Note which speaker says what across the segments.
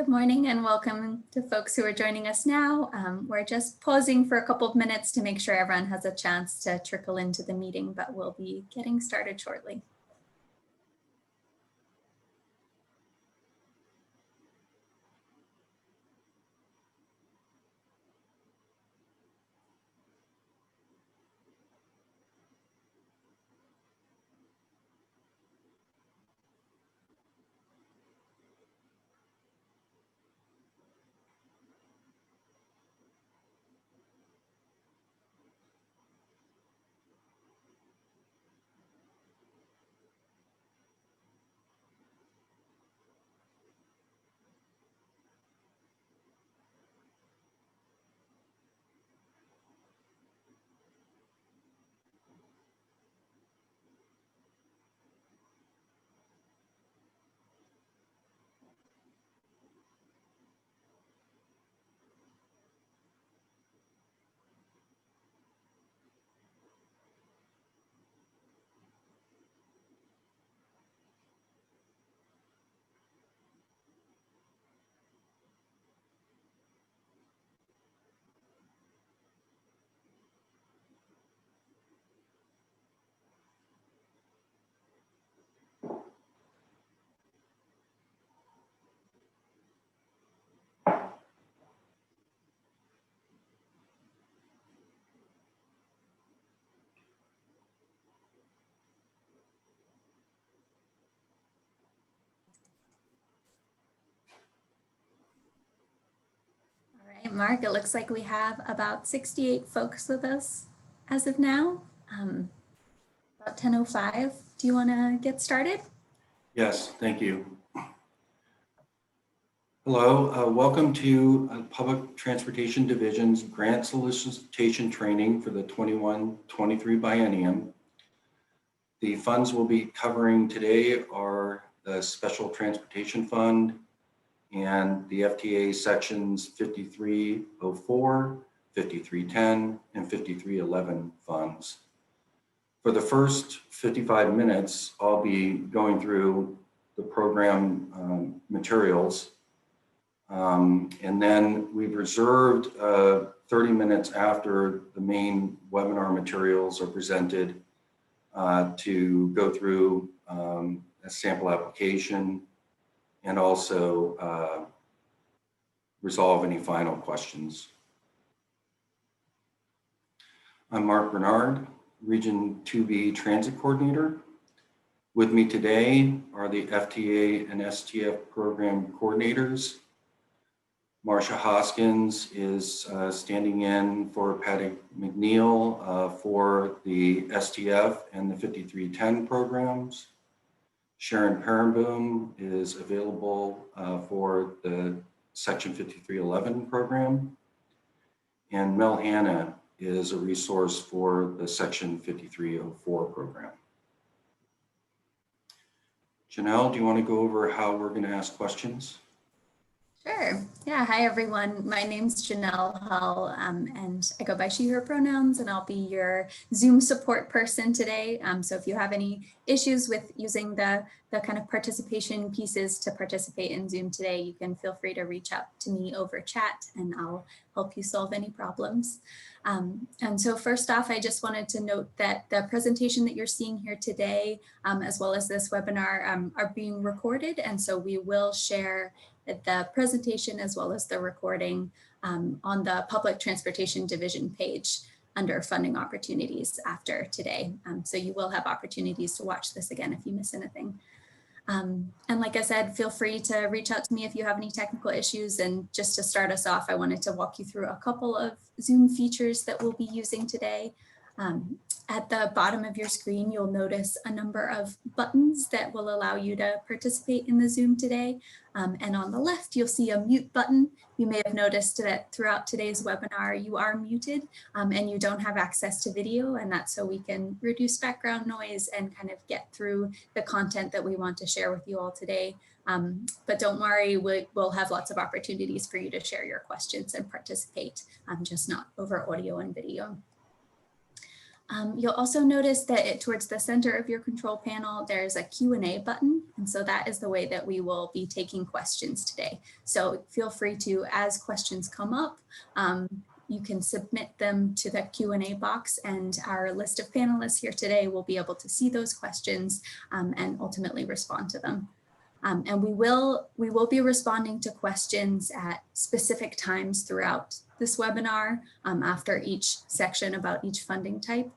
Speaker 1: Good morning and welcome to folks who are joining us now. We're just pausing for a couple of minutes to make sure everyone has a chance to trickle into the meeting, but we'll be getting started shortly. All right, Mark, it looks like we have about 68 folks with us as of now, about 10:05. Do you want to get started?
Speaker 2: Yes, thank you. Hello, welcome to Public Transportation Division's Grant Solicitation Training for the 21-23 biennium. The funds we'll be covering today are the Special Transportation Fund and the FTA sections 5304, 5310, and 5311 funds. For the first 55 minutes, I'll be going through the program materials. And then we've reserved 30 minutes after the main webinar materials are presented to go through a sample application and also resolve any final questions. I'm Mark Bernard, Region 2B Transit Coordinator. With me today are the FTA and Stf Program Coordinators. Marcia Hoskins is standing in for Patty McNeil for the STF and the 5310 programs. Sharon Perenboom is available for the Section 5311 program. And Mel Hanna is a resource for the Section 5304 program. Janelle, do you want to go over how we're going to ask questions?
Speaker 1: Sure. Yeah. Hi, everyone. My name's Janelle Hull, and I go by she, her pronouns, and I'll be your Zoom support person today. So if you have any issues with using the kind of participation pieces to participate in Zoom today, you can feel free to reach out to me over chat and I'll help you solve any problems. And so first off, I just wanted to note that the presentation that you're seeing here today, as well as this webinar, are being recorded. And so we will share the presentation as well as the recording on the Public Transportation Division page under funding opportunities after today. So you will have opportunities to watch this again if you miss anything. And like I said, feel free to reach out to me if you have any technical issues. And just to start us off, I wanted to walk you through a couple of Zoom features that we'll be using today. At the bottom of your screen, you'll notice a number of buttons that will allow you to participate in the Zoom today. And on the left, you'll see a mute button. You may have noticed that throughout today's webinar, you are muted and you don't have access to video. And that's so we can reduce background noise and kind of get through the content that we want to share with you all today. But don't worry, we'll have lots of opportunities for you to share your questions and participate, just not over audio and video. You'll also notice that towards the center of your control panel, there's a Q&A button. And so that is the way that we will be taking questions today. So feel free to, as questions come up, you can submit them to the Q&A box, and our list of panelists here today will be able to see those questions and ultimately respond to them. And we will be responding to questions at specific times throughout this webinar after each section about each funding type.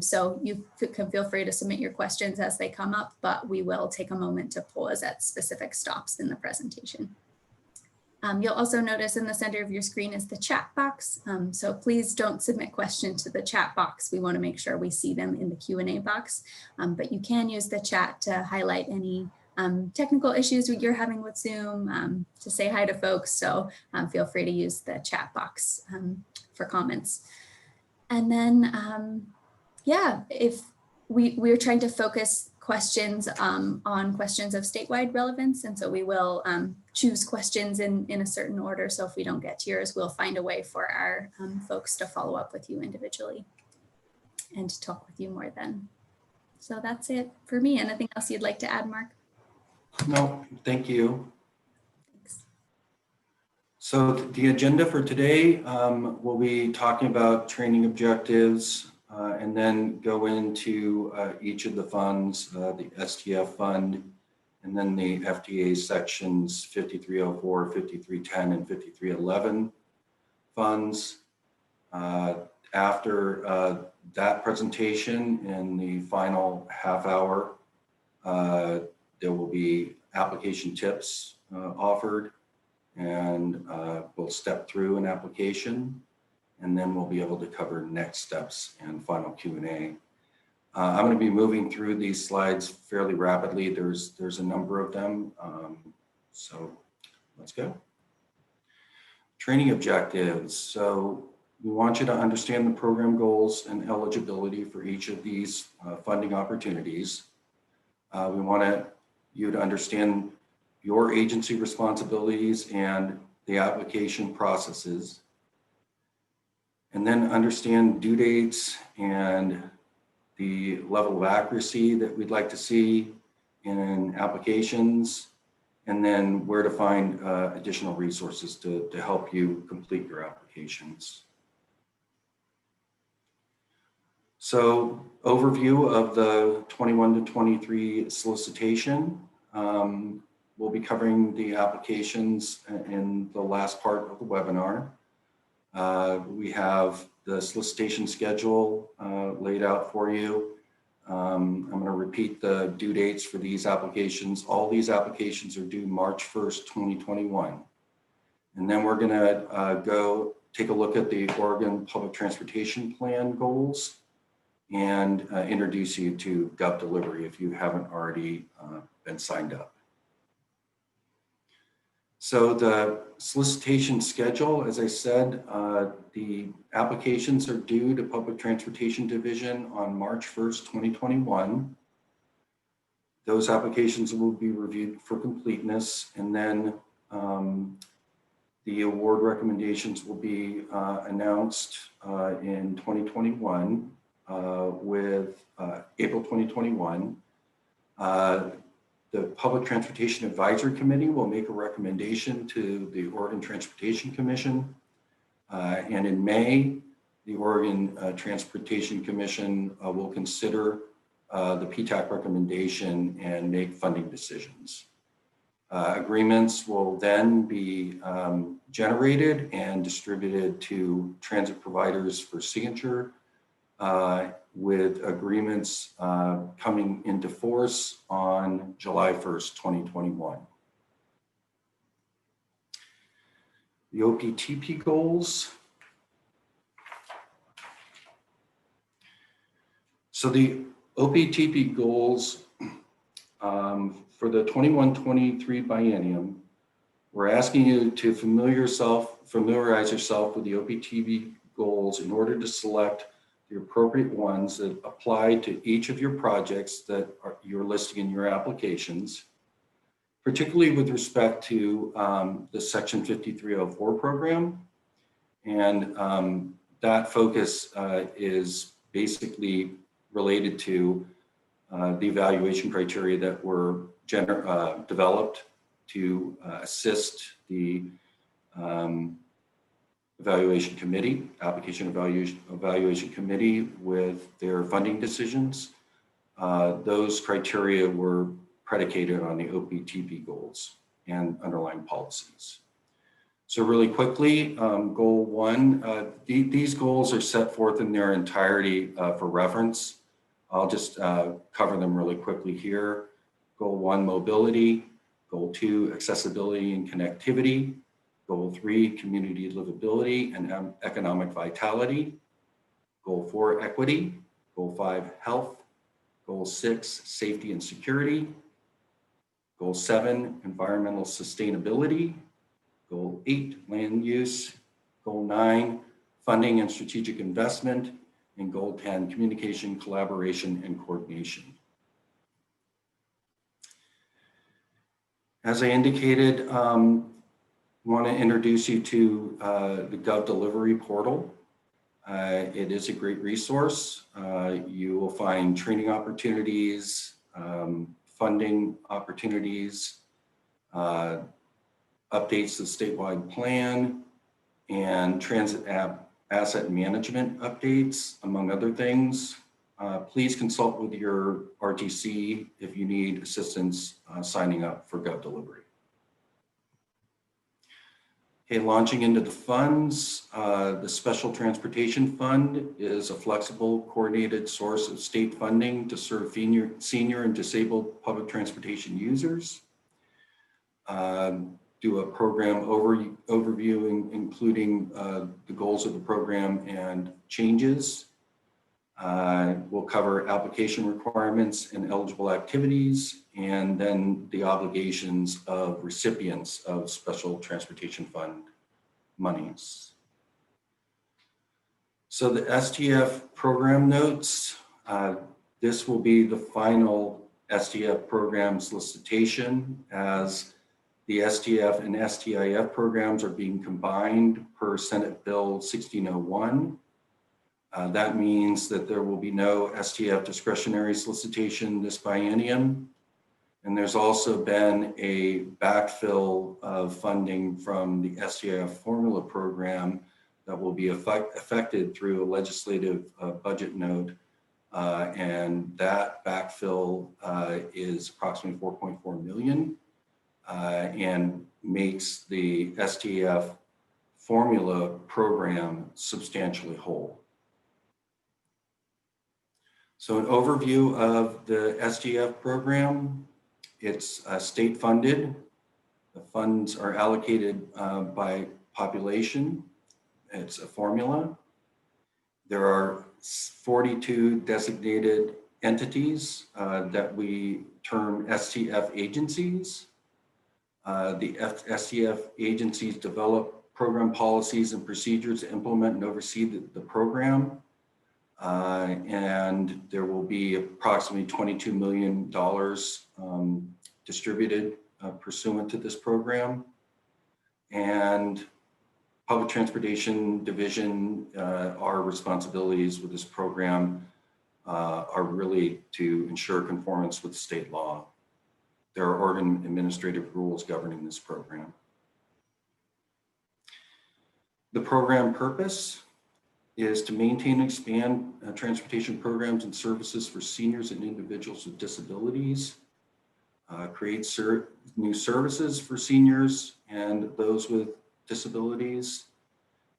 Speaker 1: So you can feel free to submit your questions as they come up, but we will take a moment to pause at specific stops in the presentation. You'll also notice in the center of your screen is the chat box. So please don't submit questions to the chat box. We want to make sure we see them in the Q&A box, but you can use the chat to highlight any technical issues you're having with Zoom, to say hi to folks. So feel free to use the chat box for comments. And then, yeah, if we're trying to focus questions on questions of statewide relevance. And so we will choose questions in a certain order. So if we don't get to yours, we'll find a way for our folks to follow up with you individually and to talk with you more then. So that's it for me. Anything else you'd like to add, Mark?
Speaker 2: No, thank you.
Speaker 1: Thanks.
Speaker 2: So the agenda for today, we'll be talking about training objectives and then go into each of the funds, the SDF fund, and then the FDA sections 5304, 5310, and 5311 funds. After that presentation in the final half hour, there will be application tips offered, and we'll step through an application, and then we'll be able to cover next steps and final Q&A. I'm going to be moving through these slides fairly rapidly. There's a number of them, so let's go. Training objectives. So we want you to understand the program goals and eligibility for each of these funding opportunities. We want you to understand your agency responsibilities and the application processes, and then understand due dates and the level of accuracy that we'd like to see in applications, and then where to find additional resources to help you complete your applications. So, overview of the 21 to 23 solicitation. We'll be covering the applications in the last part of the webinar. We have the solicitation schedule laid out for you. I'm going to repeat the due dates for these applications. All these applications are due March 1st, 2021. And then we're going to go take a look at the Oregon Public Transportation Plan goals and introduce you to Gov Delivery if you haven't already been signed up. So the solicitation schedule, as I said, the applications are due to Public Transportation Division on March 1st, 2021. Those applications will be reviewed for completeness, and then the award recommendations will be announced in 2021 with April 2021. The Public Transportation Advisory Committee will make a recommendation to the Oregon Transportation Commission. And in May, the Oregon Transportation Commission will consider the PTAC recommendation and make funding decisions. Agreements will then be generated and distributed to transit providers for signature, with agreements coming into force on July 1st, 2021. The OPTP goals. So the OPTP goals for the 21-23 biennium, we're asking you to familiarize yourself with the OPTP goals in order to select the appropriate ones that apply to each of your projects that you're listing in your applications, particularly with respect to the Section 5304 program. And that focus is basically related to the evaluation criteria that were developed to assist the evaluation committee, application evaluation committee with their funding decisions. Those criteria were predicated on the Optp goals and underlying policies. So really quickly, goal one, these goals are set forth in their entirety for reference. I'll just cover them really quickly here. Goal one, mobility. Goal two, accessibility and connectivity. Goal three, community livability and economic vitality. Goal four, equity. Goal five, health. Goal six, safety and security. Goal seven, environmental sustainability. Goal 8, land use. Goal 9, funding and strategic investment. And goal 10, communication, collaboration, and coordination. As I indicated, want to introduce you to the Gov Delivery Portal. It is a great resource. You will find training opportunities, funding opportunities, updates to the statewide plan, and transit asset management updates, among other things. Please consult with your RTC if you need assistance signing up for Gov Delivery. Okay, launching into the funds, the Special Transportation Fund is a flexible, coordinated source of state funding to serve senior and disabled public transportation users. Do a program overview, including the goals of the program and changes. We'll cover application requirements and eligible activities, and then the obligations of recipients of Special Transportation Fund monies. So the Stf Program Notes, this will be the final Stf program solicitation, as the Stf and STIF programs are being combined per Senate Bill 1601. That means that there will be no Stf discretionary solicitation this biennium. And there's also been a backfill of funding from the SDF formula program that will be affected through a legislative budget note. And that backfill is approximately 4.4 million. And makes the SDF formula program substantially whole. So an overview of the SDF program, it's state funded. The funds are allocated by population. It's a formula. There are 42 designated entities that we term Stf agencies. The Stf agencies develop program policies and procedures to implement and oversee the program. And there will be approximately $22 million distributed pursuant to this program. And Public Transportation Division, our responsibilities with this program are really to ensure conformance with state law. There are Oregon administrative rules governing this program. The program purpose is to maintain and expand transportation programs and services for seniors and individuals with disabilities, create new services for seniors and those with disabilities,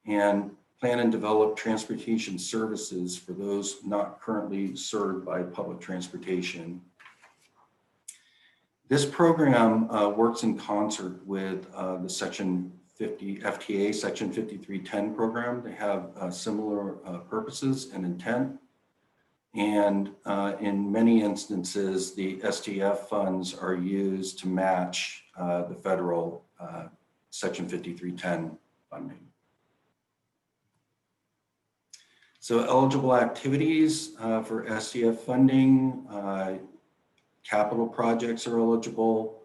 Speaker 2: and plan and develop transportation services for those not currently served by public transportation. This program works in concert with the Section 50 FTA Section 5310 program. They have similar purposes and intent. And in many instances, the SDF funds are used to match the federal Section 5310 funding. So eligible activities for SDF funding, capital projects are eligible,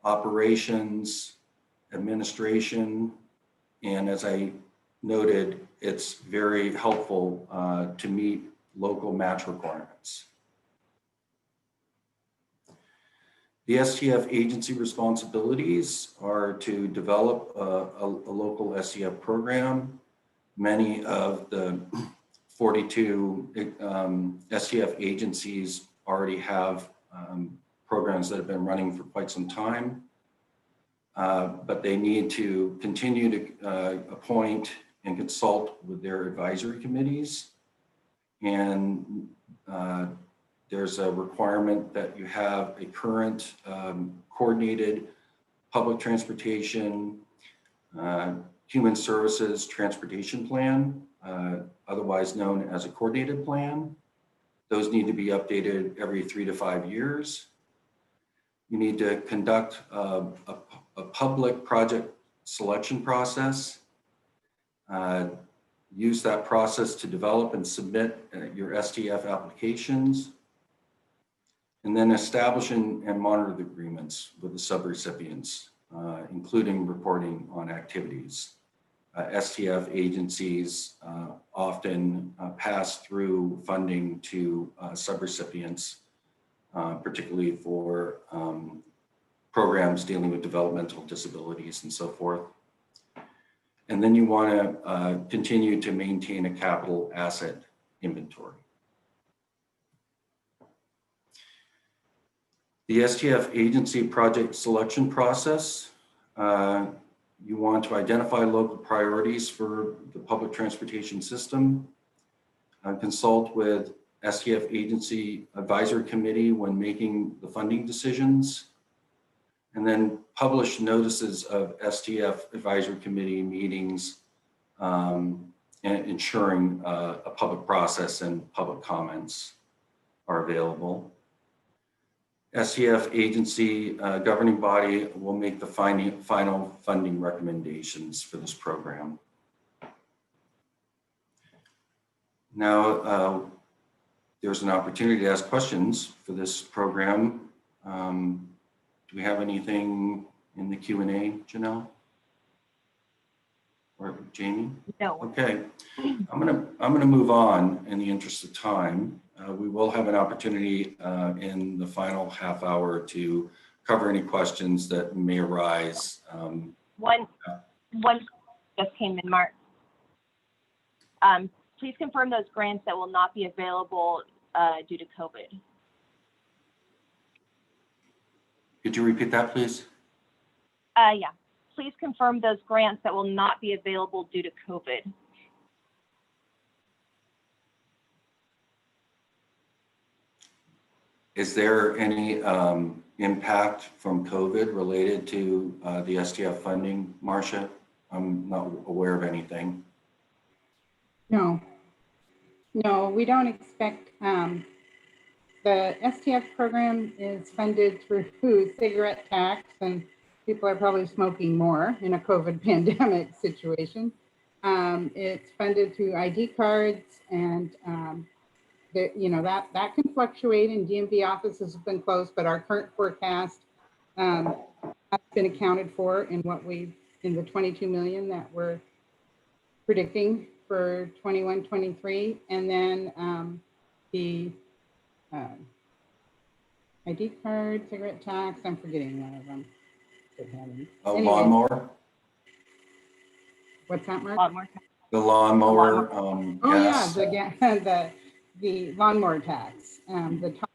Speaker 2: operations, administration, and as I noted, it's very helpful to meet local match requirements. The SDF agency responsibilities are to develop a local SDF program. Many of the 42 SDF agencies already have programs that have been running for quite some time, but they need to continue to appoint and consult with their advisory committees. And there's a requirement that you have a current coordinated public transportation, human services transportation plan, otherwise known as a coordinated plan. Those need to be updated every 3 to 5 years. You need to conduct a public project selection process. Use that process to develop and submit your SDF applications. And then establish and monitor the agreements with the subrecipients, including reporting on activities. SDF agencies often pass through funding to subrecipients, particularly for programs dealing with developmental disabilities and so forth. And then you want to continue to maintain a capital asset inventory. The SDF agency project selection process, you want to identify local priorities for the public transportation system, consult with SDF agency advisory committee when making the funding decisions, and then publish notices of SDF advisory committee meetings, and ensuring a public process and public comments are available. SDF agency governing body will make the final funding recommendations for this program. Now, there's an opportunity to ask questions for this program. Do we have anything in the Q&A, Janelle? Or Jamie?
Speaker 3: No.
Speaker 2: Okay, I'm gonna move on in the interest of time. We will have an opportunity in the final half hour to cover any questions that may arise.
Speaker 3: One just came in, Mark. Please confirm those grants that will not be available due to COVID.
Speaker 2: Could you repeat that, please?
Speaker 3: Yeah. Please confirm those grants that will not be available due to COVID.
Speaker 2: Is there any impact from COVID related to the SDF funding, Marcia? I'm not aware of anything.
Speaker 4: No, we don't expect, the SDF program is funded through cigarette tax, and people are probably smoking more in a COVID pandemic situation. It's funded through ID cards, and that can fluctuate, and DMV offices have been closed, but our current forecast has been accounted for in the 22 million that we're predicting for 21-23, and then the ID card, cigarette tax, I'm forgetting one of them. Anyway.
Speaker 2: Lawnmower?
Speaker 4: What's that, Mark?
Speaker 3: Lawnmower.
Speaker 2: The lawnmower.
Speaker 4: Oh yeah, the lawnmower tax, the top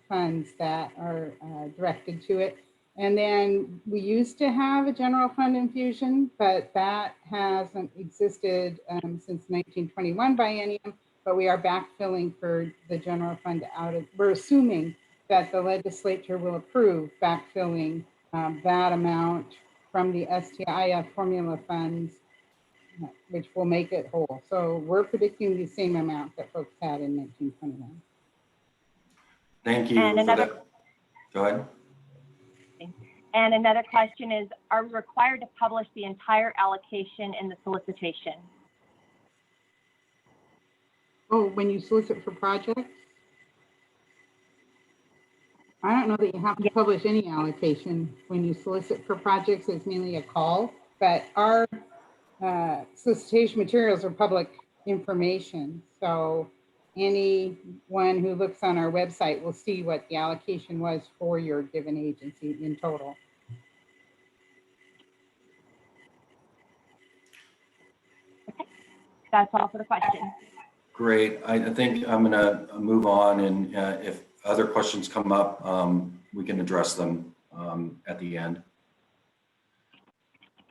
Speaker 4: funds that are directed to it. And then we used to have a general fund infusion, but that hasn't existed since 1921 biennium, but we are backfilling for the general fund we're assuming that the legislature will approve backfilling that amount from the STIF formula funds, which will make it whole. So we're predicting the same amount that folks had in 1921.
Speaker 2: Thank you for that. Go ahead.
Speaker 3: And another question is, are we required to publish the entire allocation in the solicitation?
Speaker 4: Oh, when you solicit for projects? I don't know that you have to publish any allocation. When you solicit for projects, it's mainly a call, but our solicitation materials are public information. So anyone who looks on our website will see what the allocation was for your given agency in total.
Speaker 3: That's all for the question.
Speaker 2: Great. I think I'm going to move on, and if other questions come up, we can address them at the end.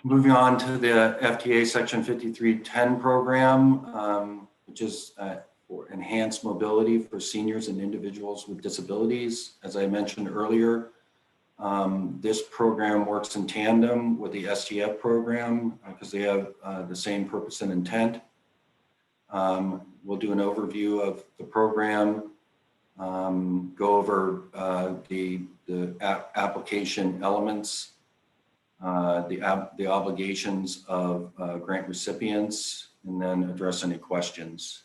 Speaker 2: Moving on to the FTA Section 5310 program, which is for enhanced mobility for seniors and individuals with disabilities. As I mentioned earlier, this program works in tandem with the Stf program because they have the same purpose and intent. We'll do an overview of the program, go over the application elements, the obligations of grant recipients, and then address any questions.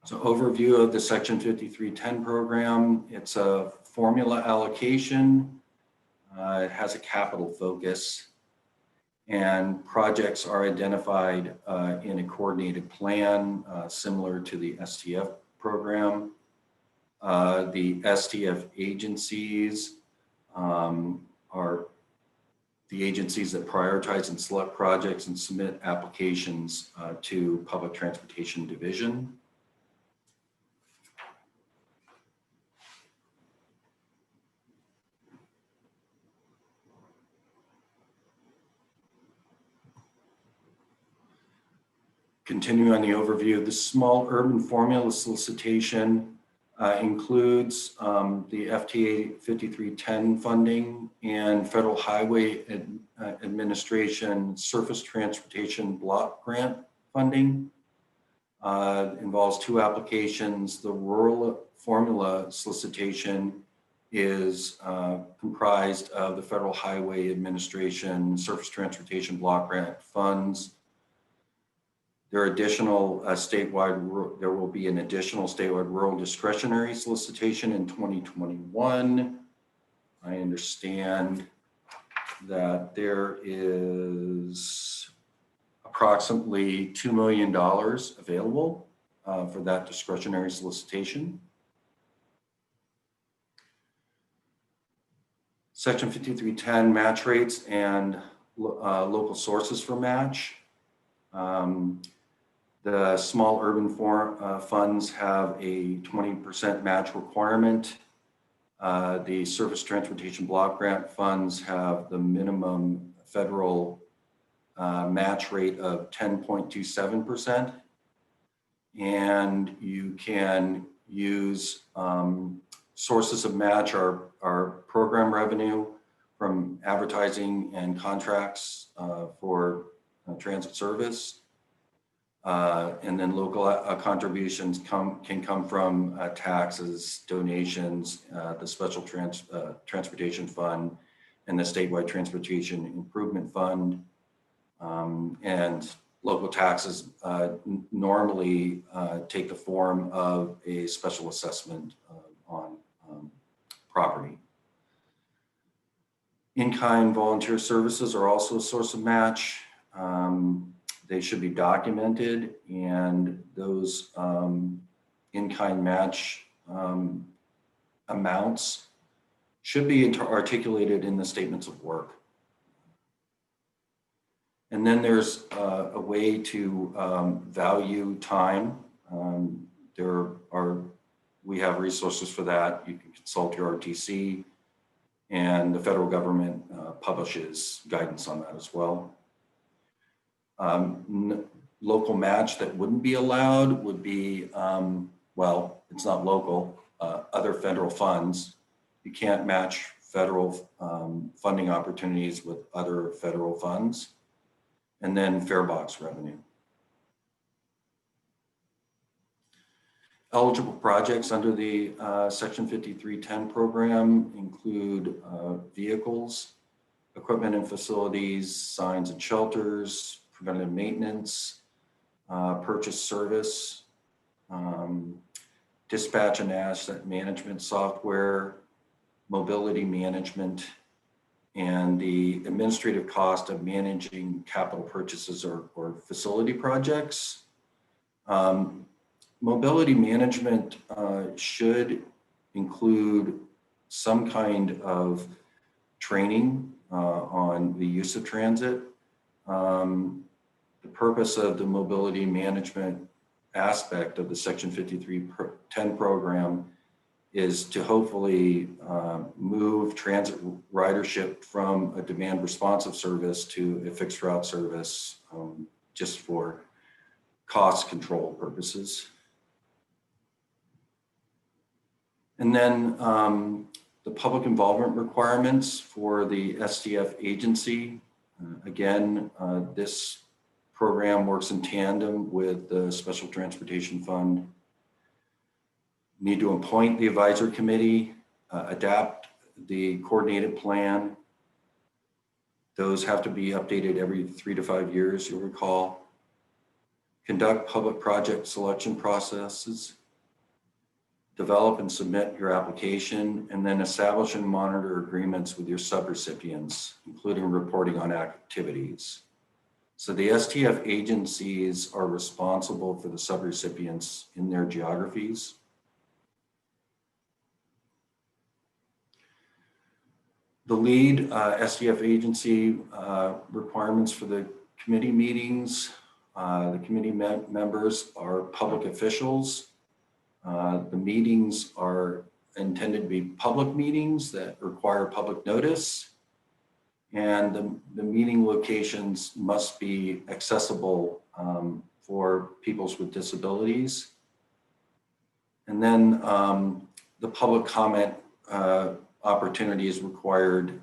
Speaker 2: So overview of the Section 5310 program. It's a formula allocation. It has a capital focus, and projects are identified in a coordinated plan similar to the Stf program. The Stf agencies are the agencies that prioritize and select projects and submit applications to Public Transportation Division. Continue on the overview. The small urban formula solicitation includes the FTA 5310 funding and Federal Highway Administration Surface Transportation Block Grant funding. Involves two applications. The rural formula solicitation is comprised of the Federal Highway Administration Surface Transportation Block Grant funds. There are additional there will be an additional statewide rural discretionary solicitation in 2021. I understand that there is approximately $2 million available for that discretionary solicitation. Section 5310 match rates and local sources for match. The small urban funds have a 20% match requirement. The Surface Transportation Block Grant funds have the minimum federal match rate of 10.27%. And you can use sources of match are program revenue from advertising and contracts for transit service. And then local contributions can come from taxes, donations, the Special Transportation Fund, and the Statewide Transportation Improvement Fund. And local taxes normally take the form of a special assessment on property. In-kind volunteer services are also a source of match. They should be documented, and those in-kind match amounts should be articulated in the statements of work. And then there's a way to value time. We have resources for that. You can consult your RTC, and the federal government publishes guidance on that as well. Local match that wouldn't be allowed would be, well, it's not local, other federal funds. You can't match federal funding opportunities with other federal funds. And then fare box revenue. Eligible projects under the Section 5310 program include vehicles, equipment and facilities, signs and shelters, preventative maintenance, purchase service, dispatch and asset management software, mobility management, and the administrative cost of managing capital purchases or facility projects. mobility management should include some kind of training on the use of transit. The purpose of the mobility management aspect of the Section 5310 program is to hopefully move transit ridership from a demand responsive service to a fixed route service, just for cost control purposes. And then the public involvement requirements for the Sdf agency. Again, this program works in tandem with the Special Transportation Fund. Need to appoint the advisory committee, adapt the coordinated plan. Those have to be updated every 3 to 5 years, you'll recall. Conduct public project selection processes. Develop and submit your application, and then establish and monitor agreements with your subrecipients, including reporting on activities. So the Stf agencies are responsible for the subrecipients in their geographies. The lead Stf agency requirements for the committee meetings. The committee members are public officials. The meetings are intended to be public meetings that require public notice, and the meeting locations must be accessible for peoples with disabilities. And then the public comment opportunity is required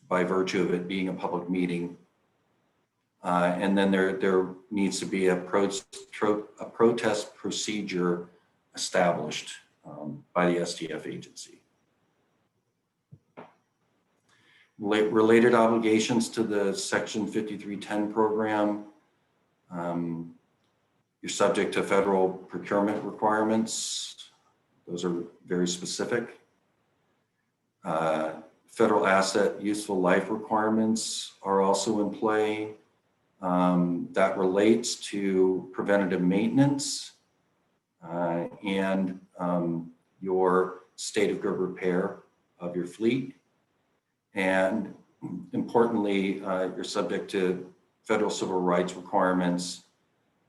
Speaker 2: by virtue of it being a public meeting. And then there needs to be a protest procedure established by the Stf agency. Related obligations to the Section 5310 program. You're subject to federal procurement requirements. Those are very specific. Federal asset useful life requirements are also in play. That relates to preventative maintenance and your state of good repair of your fleet. And importantly, you're subject to federal civil rights requirements,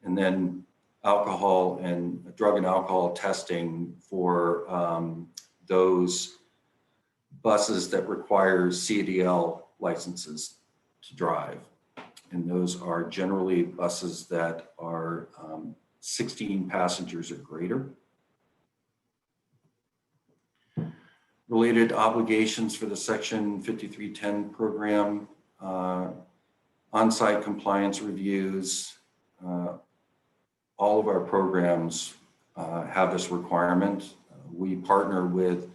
Speaker 2: and then alcohol and drug and alcohol testing for those buses that require CDL licenses to drive. And those are generally buses that are 16 passengers or greater. Related obligations for the Section 5310 program, on-site compliance reviews. All of our programs have this requirement. We partner with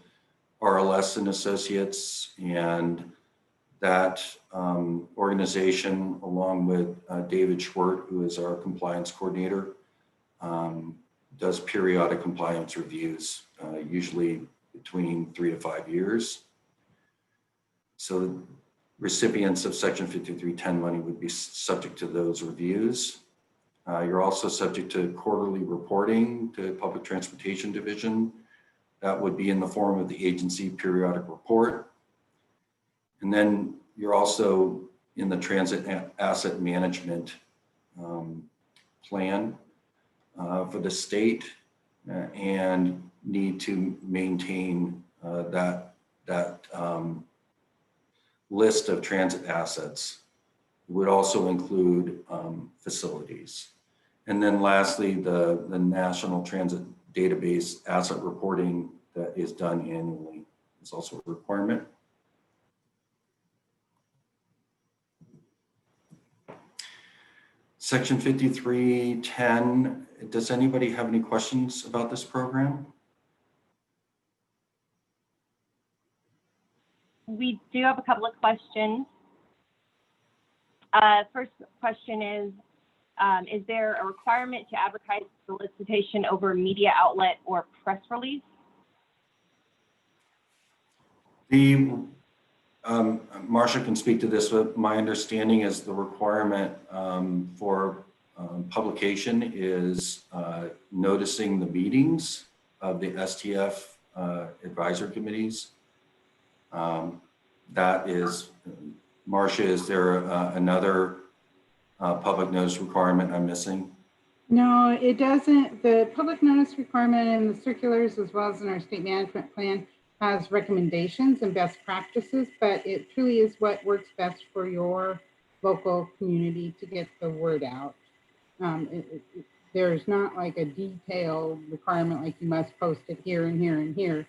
Speaker 2: RLS and Associates, and that organization, along with David Schwert, who is our compliance coordinator, does periodic compliance reviews, usually between 3 to 5 years. So recipients of Section 5310 money would be subject to those reviews. You're also subject to quarterly reporting to Public Transportation Division. That would be in the form of the agency periodic report. And then you're also in the transit asset management plan for the state and need to maintain that list of transit assets. It would also include facilities. And then lastly, the National Transit Database asset reporting that is done annually is also a requirement. Section 5310, does anybody have any questions about this program?
Speaker 3: We do have a couple of questions. First question is there a requirement to advertise solicitation over media outlet or press release? Marcia
Speaker 2: can speak to this, but my understanding is the requirement for publication is noticing the meetings of the STF advisory committees. That is, Marcia, is there another public notice requirement I'm missing?
Speaker 4: No, it doesn't. The public notice requirement in the circulars, as well as in our state management plan, has recommendations and best practices, but it truly is what works best for your local community to get the word out. There's not like a detailed requirement like you must post it here and here and here.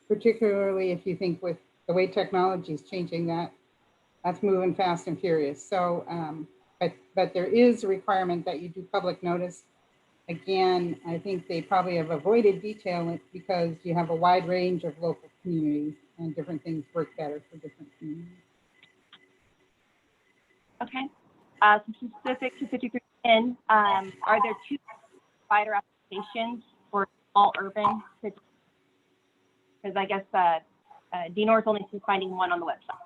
Speaker 4: Particularly if you think with the way technology is changing, that's moving fast and furious. So, but there is a requirement that you do public notice. Again, I think they probably have avoided detailing because you have a wide range of local communities and different things work better for different communities.
Speaker 3: Okay. So specific to 5310, are there two provider applications for small urban? Because I guess DNOR is only finding one on the website.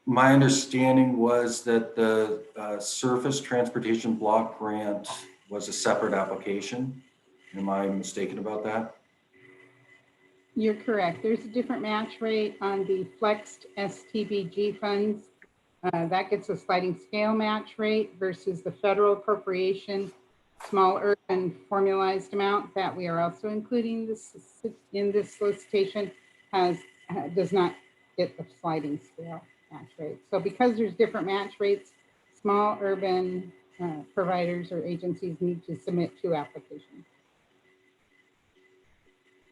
Speaker 2: My understanding was that the Surface Transportation Block Grant was a separate application. Am I mistaken about that?
Speaker 4: You're correct. There's a different match rate on the flexed STBG funds. That gets a sliding scale match rate versus the federal appropriation small urban formalized amount that we are also including in this solicitation does not get the sliding scale match rate. So because there's different match rates, small urban providers or agencies need to submit 2 applications.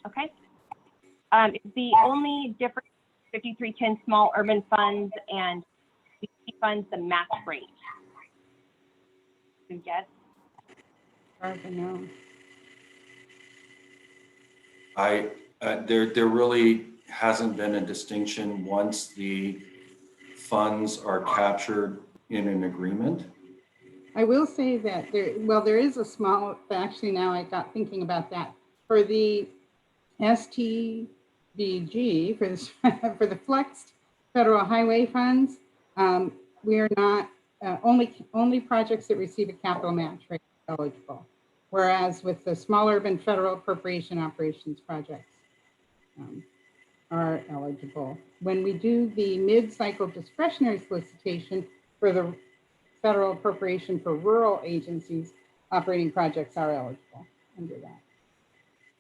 Speaker 3: Okay. Is the only difference 5310 small urban funds and BC funds the match rate? Yes.
Speaker 4: Hard to know.
Speaker 2: There really hasn't been a distinction once the funds are captured in an agreement.
Speaker 4: I will say that there is a small, actually now I got thinking about that. For the STBG, for the flexed federal highway funds, we are not, only projects that receive a capital match rate are eligible. Whereas with the small urban federal appropriation operations projects are eligible. When we do the mid-cycle discretionary solicitation for the federal appropriation for rural agencies, operating projects are eligible under that,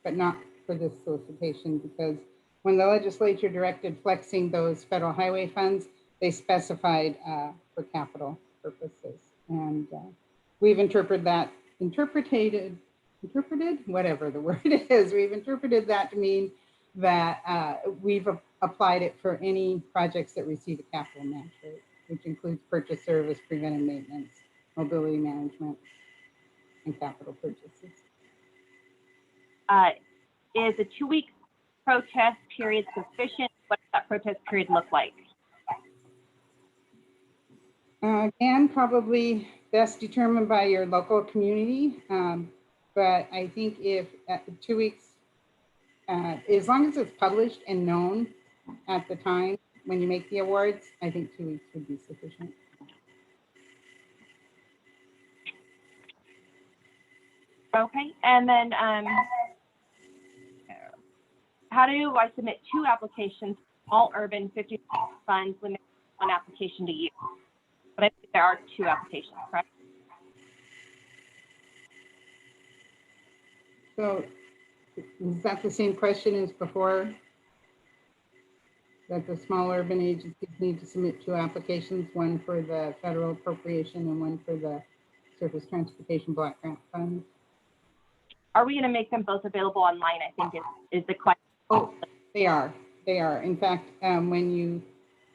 Speaker 4: but not for this solicitation, because when the legislature directed flexing those federal highway funds, they specified for capital purposes. And we've interpreted, whatever the word is, we've interpreted that to mean that we've applied it for any projects that receive a capital match rate, which includes purchase service, preventive maintenance, mobility management, and capital purchases.
Speaker 3: Is a 2-week protest period sufficient? What does that protest period look like?
Speaker 4: Again, probably best determined by your local community. But I think if 2 weeks, as long as it's published and known at the time when you make the awards, I think 2 weeks would be sufficient.
Speaker 3: Okay, and then how do I submit 2 applications, all urban 50 funds, limit 1 application to you? But I think there are 2 applications, correct?
Speaker 4: So is that the same question as before? That the small urban agencies need to submit 2 applications, one for the federal appropriation and one for the Surface Transportation Block Grant Fund?
Speaker 3: Are we going to make them both available online? I think is the question.
Speaker 4: Oh, they are. They are. In fact, when you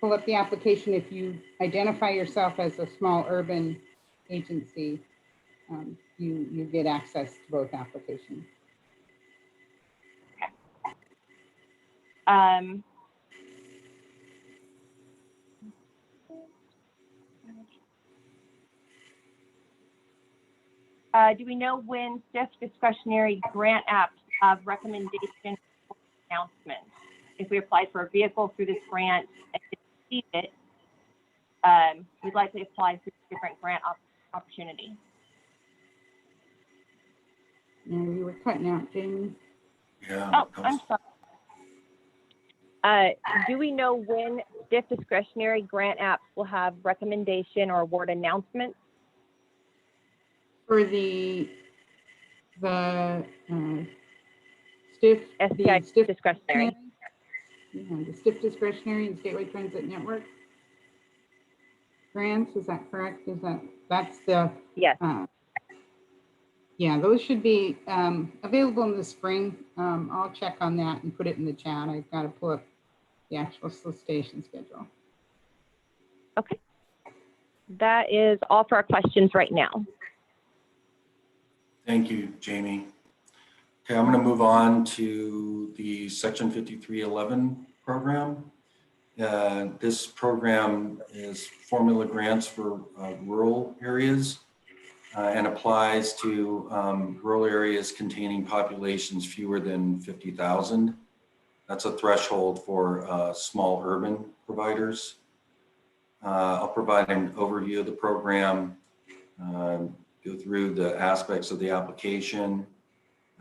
Speaker 4: pull up the application, if you identify yourself as a small urban agency, you get access to both applications.
Speaker 3: Okay. Do we know when Stf discretionary grant apps have recommendation announcements? If we applied for a vehicle through this grant and received it, we'd likely apply through different grant opportunity.
Speaker 4: Yeah, you were cutting out, Jamie.
Speaker 2: Yeah.
Speaker 3: Oh, I'm sorry. Do we know when Stf discretionary grant apps will have recommendation or award announcements?
Speaker 4: For the Stf,
Speaker 3: STI
Speaker 4: Stf
Speaker 3: discretionary.
Speaker 4: Yeah, the Stf discretionary and statewide transit network grants, is that correct? That's the,
Speaker 3: Yes.
Speaker 4: yeah, those should be available in the spring. I'll check on that and put it in the chat. I've got to pull up the actual solicitation schedule.
Speaker 3: Okay. That is all for our questions right now.
Speaker 2: Thank you, Jamie. Okay, I'm going to move on to the Section 5311 program. This program is formula grants for rural areas and applies to rural areas containing populations fewer than 50,000. That's a threshold for small urban providers. I'll provide an overview of the program, go through the aspects of the application,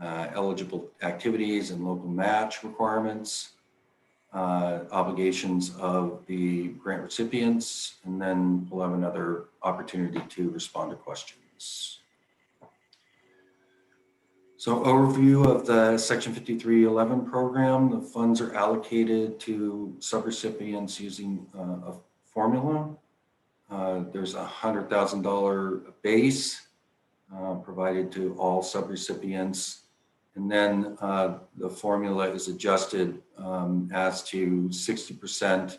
Speaker 2: eligible activities and local match requirements, obligations of the grant recipients, and then we'll have another opportunity to respond to questions. So overview of the Section 5311 program, the funds are allocated to subrecipients using a formula. There's a $100,000 base provided to all subrecipients. And then the formula is adjusted as to 60%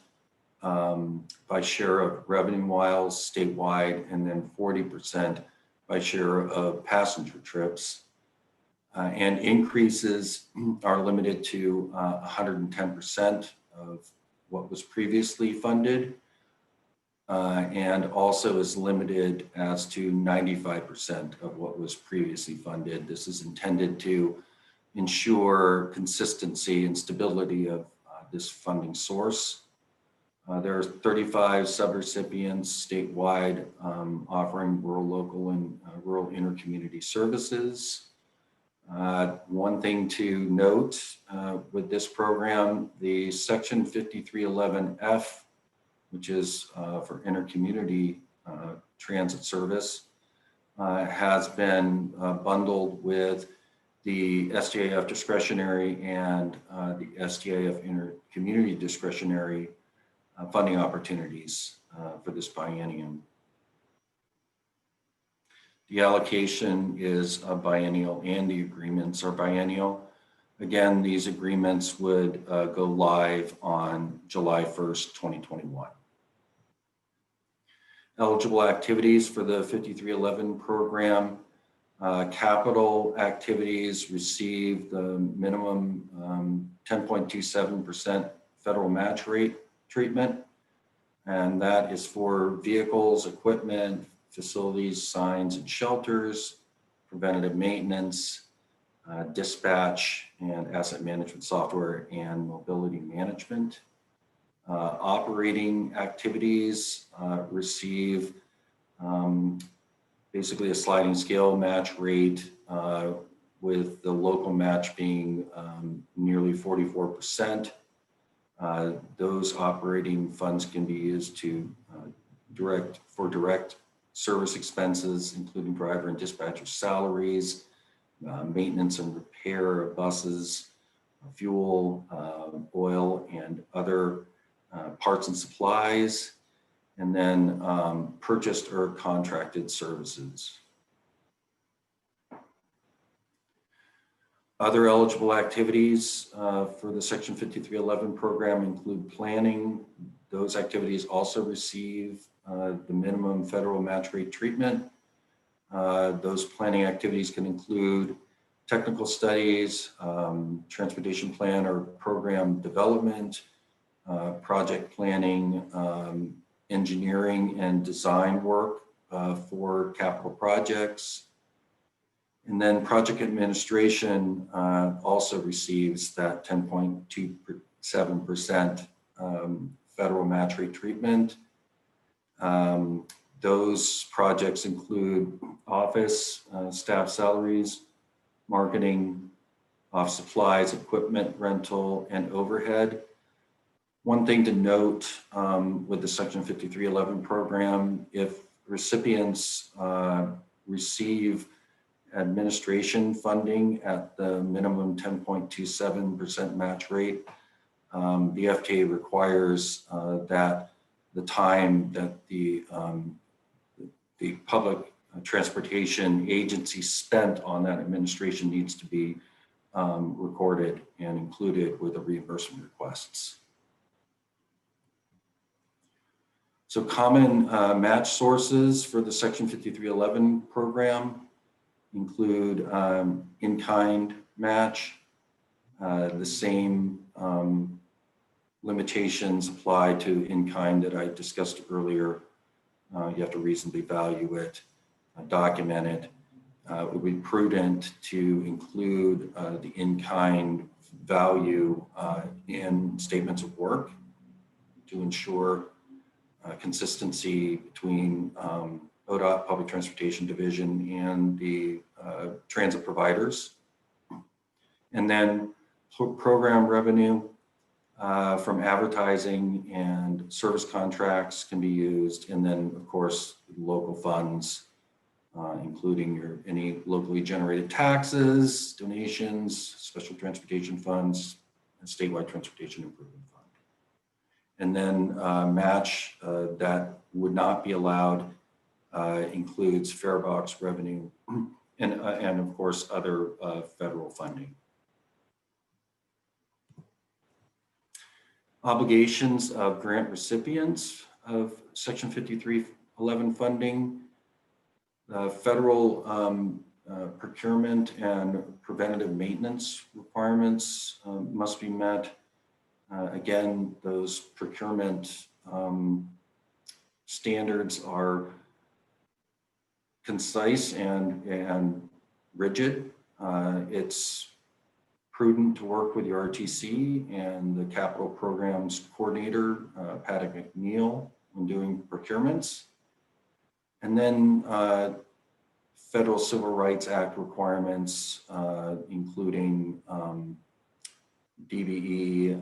Speaker 2: by share of revenue miles statewide, and then 40% by share of passenger trips. And increases are limited to 110% of what was previously funded, and also is limited as to 95% of what was previously funded. This is intended to ensure consistency and stability of this funding source. There are 35 subrecipients statewide offering rural, local, and rural intercommunity services. One thing to note with this program, the Section 5311F, which is for intercommunity transit service, has been bundled with the SDAF discretionary and the SDAF intercommunity discretionary funding opportunities for this biennium. The allocation is biennial and the agreements are biennial. Again, these agreements would go live on July 1st, 2021. Eligible activities for the 5311 program. Capital activities receive the minimum 10.27% federal match rate treatment. And that is for vehicles, equipment, facilities, signs and shelters, preventative maintenance, dispatch and asset management software, and mobility management. Operating activities receive basically a sliding scale match rate with the local match being nearly 44%. Those operating funds can be used to direct service expenses, including driver and dispatcher salaries, maintenance and repair of buses, fuel, oil, and other parts and supplies, and then purchased or contracted services. Other eligible activities for the Section 5311 program include planning. Those activities also receive the minimum federal match rate treatment. Those planning activities can include technical studies, transportation plan or program development, project planning, engineering and design work for capital projects. And then project administration also receives that 10.27% federal match rate treatment. Those projects include office, staff salaries, marketing, office supplies, equipment rental, and overhead. One thing to note with the Section 5311 program, if recipients receive administration funding at the minimum 10.27% match rate, the FTA requires that the time that the public transportation agency spent on that administration needs to be recorded and included with the reimbursement requests. So common match sources for the Section 5311 program include in-kind match. The same limitations apply to in-kind that I discussed earlier. You have to reasonably value it, document it. It would be prudent to include the in-kind value in statements of work to ensure consistency between ODOT, Public Transportation Division, and the transit providers. And then program revenue from advertising and service contracts can be used. And then, of course, local funds, including any locally generated taxes, donations, special transportation funds, and statewide transportation improvement fund. And then match that would not be allowed includes fare box revenue and of course other federal funding. Obligations of grant recipients of Section 5311 funding. Federal procurement and preventative maintenance requirements must be met. Again, those procurement standards are concise and rigid. It's prudent to work with your RTC and the capital programs coordinator, Paddock McNeil, when doing procurements. And then Federal Civil Rights Act requirements, including DBE,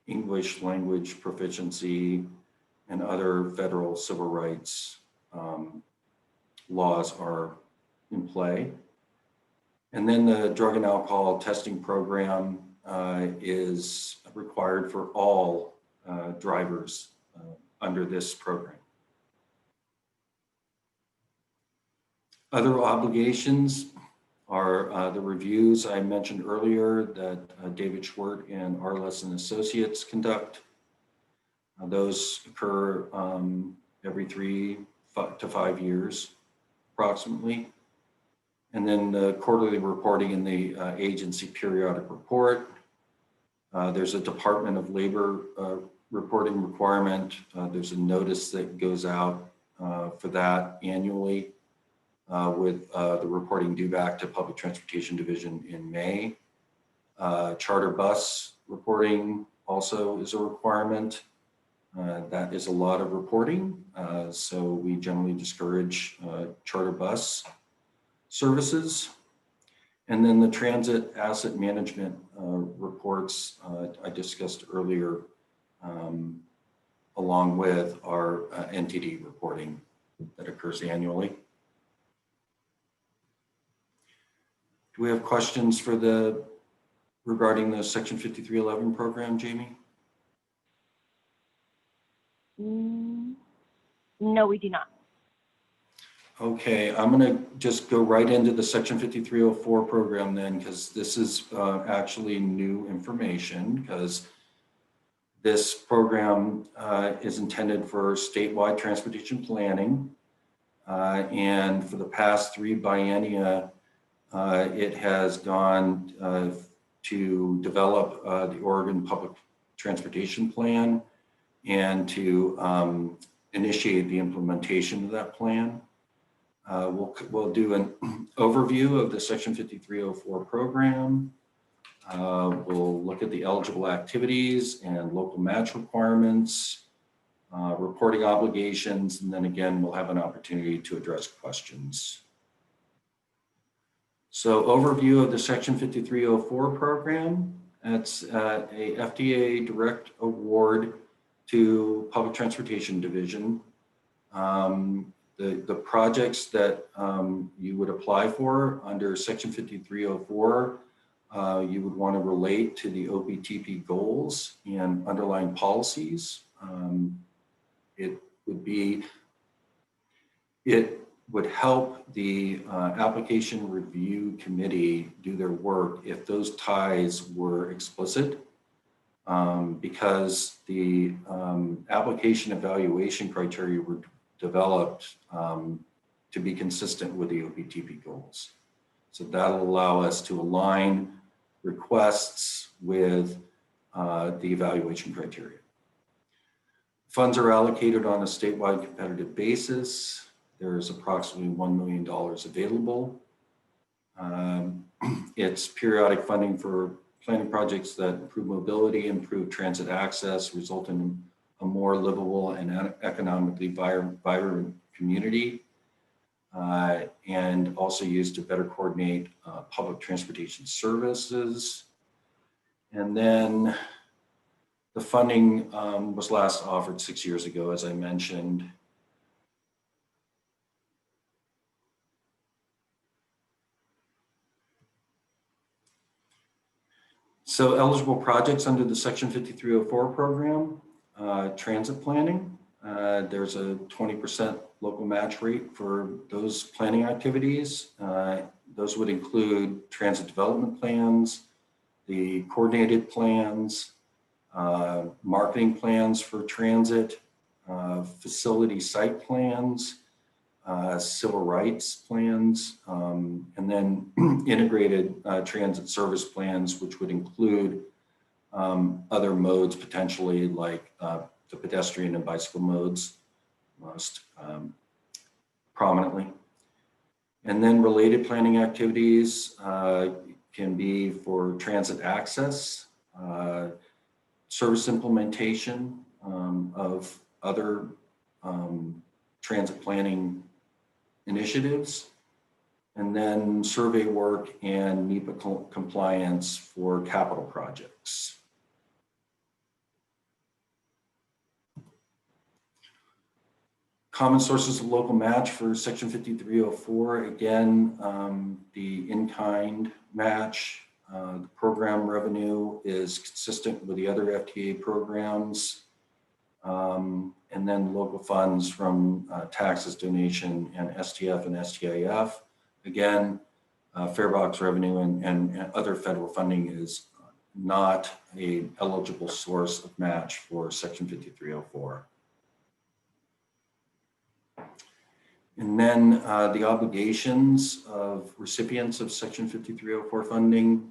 Speaker 2: English language proficiency, and other federal civil rights laws are in play. And then the drug and alcohol testing program is required for all drivers under this program. Other obligations are the reviews I mentioned earlier that David Schwert and Arles and Associates conduct. Those occur every 3 to 5 years, approximately. And then the quarterly reporting in the agency periodic report. There's a Department of Labor reporting requirement. There's a notice that goes out for that annually with the reporting due back to Public Transportation Division in May. Charter bus reporting also is a requirement. That is a lot of reporting. So we generally discourage charter bus services. And then the transit asset management reports I discussed earlier, along with our NTD reporting that occurs annually. Do we have questions for regarding the Section 5311 program, Jamie?
Speaker 3: No, we do not.
Speaker 2: Okay, I'm going to just go right into the Section 5304 program then, because this is actually new information, because this program is intended for statewide transportation planning. And for the past 3 biennia, it has gone to develop the Oregon Public Transportation Plan and to initiate the implementation of that plan. We'll do an overview of the Section 5304 program. We'll look at the eligible activities and local match requirements. reporting obligations, and then again, we'll have an opportunity to address questions. So overview of the Section 5304 program. It's a FDA direct award to Public Transportation Division. The projects that you would apply for under Section 5304, you would want to relate to the Optp goals and underlying policies. It would help the application review committee do their work if those ties were explicit, because the application evaluation criteria were developed to be consistent with the Optp goals. So that'll allow us to align requests with the evaluation criteria. Funds are allocated on a statewide competitive basis. There's approximately $1 million available. It's periodic funding for planning projects that improve mobility, improve transit access, result in a more livable and economically vibrant community, and also used to better coordinate public transportation services. And then the funding was last offered 6 years ago, as I mentioned. So eligible projects under the Section 5304 program, transit planning. There's a 20% local match rate for those planning activities. Those would include transit development plans, the coordinated plans, marketing plans for transit, facility site plans, civil rights plans, and then integrated transit service plans, which would include other modes potentially, like the pedestrian and bicycle modes most prominently. And then related planning activities can be for transit access, service implementation of other transit planning initiatives, and then survey work and NEPA compliance for capital projects. Common sources of local match for Section 5304, again, the in-kind match. The program revenue is consistent with the other FTA programs. And then local funds from taxes, donation, and SDF and STIF. Again, fare box revenue and other federal funding is not an eligible source of match for Section 5304. And then the obligations of recipients of Section 5304 funding,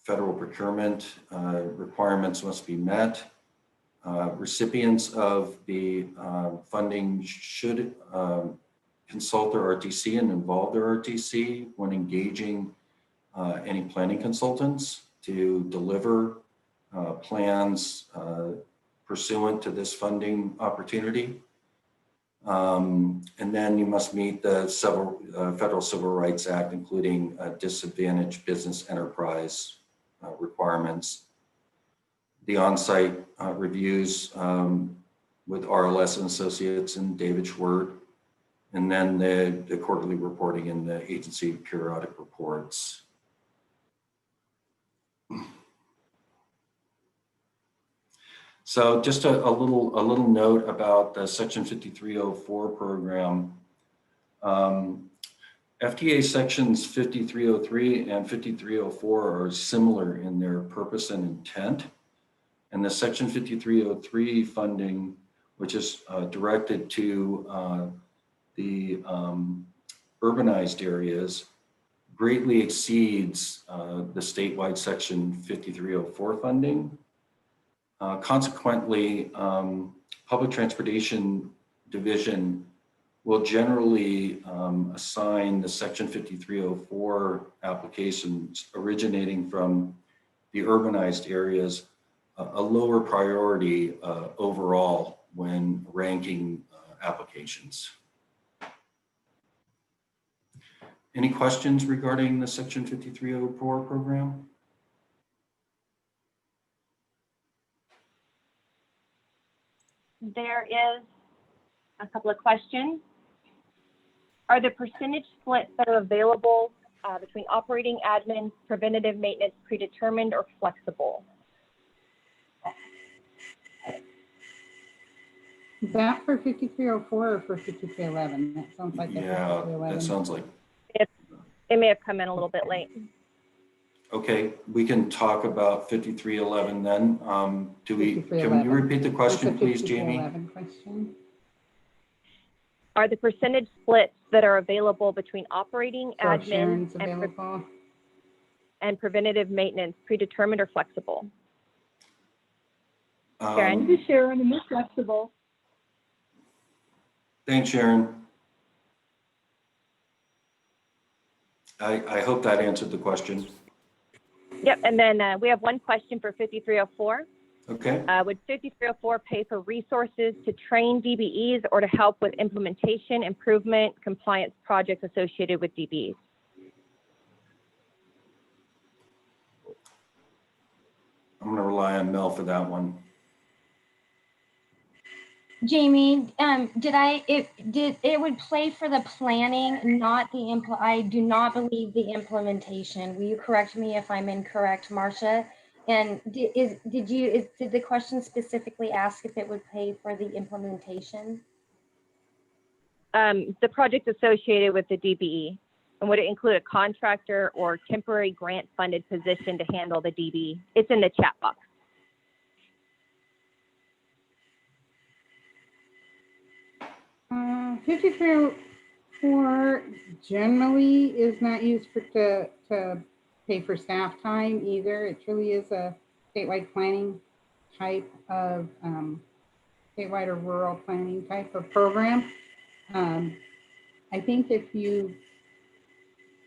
Speaker 2: federal procurement requirements must be met. Recipients of the funding should consult their RTC and involve their RTC when engaging any planning consultants to deliver plans pursuant to this funding opportunity. And then you must meet the Federal Civil Rights Act, including disadvantaged business enterprise requirements. The on-site reviews with RLS and Associates and David Schwert, and then the quarterly reporting in the agency periodic reports. So just a little note about the Section 5304 program. FTA sections 5303 and 5304 are similar in their purpose and intent. And the Section 5303 funding, which is directed to the urbanized areas, greatly exceeds the statewide Section 5304 funding. Consequently, Public Transportation Division will generally assign the Section 5304 applications originating from the urbanized areas a lower priority overall when ranking applications. Any questions regarding the Section 5304 program?
Speaker 3: There is a couple of questions. Are the percentage splits that are available between operating, admin, preventative maintenance predetermined or flexible?
Speaker 4: Is that for 5304 or for 5311? That sounds like a
Speaker 2: Yeah,
Speaker 4: 5311.
Speaker 2: that sounds like.
Speaker 3: It may have come in a little bit late.
Speaker 2: Okay, we can talk about 5311 then. Can you
Speaker 4: 5311.
Speaker 2: repeat the question,
Speaker 4: It's a
Speaker 2: please, Jamie?
Speaker 4: 5311 question.
Speaker 3: Are the percentage splits that are available between operating,
Speaker 4: So
Speaker 3: admin,
Speaker 4: Sharon's available.
Speaker 3: and preventative maintenance predetermined or flexible? Sharon?
Speaker 2: Um,
Speaker 3: Sharon, and it's flexible.
Speaker 2: Thanks, Sharon. I hope that answered the question.
Speaker 3: Yep, and then we have one question for 5304.
Speaker 2: Okay.
Speaker 3: Would 5304 pay for resources to train DBEs or to help with implementation, improvement, compliance projects associated with DBEs?
Speaker 2: I'm going to rely on Mel for that one.
Speaker 5: Jamie, it would play for the planning, not the I do not believe the implementation. Will you correct me if I'm incorrect, Marcia? And did the question specifically ask if it would pay for the implementation?
Speaker 3: The project associated with the DBE, and would it include a contractor or temporary grant funded position to handle the DBE? It's in the chat box.
Speaker 4: Uh, 5304 generally is not used to pay for staff time either. It truly is a statewide planning type of statewide or rural planning type of program. I think if you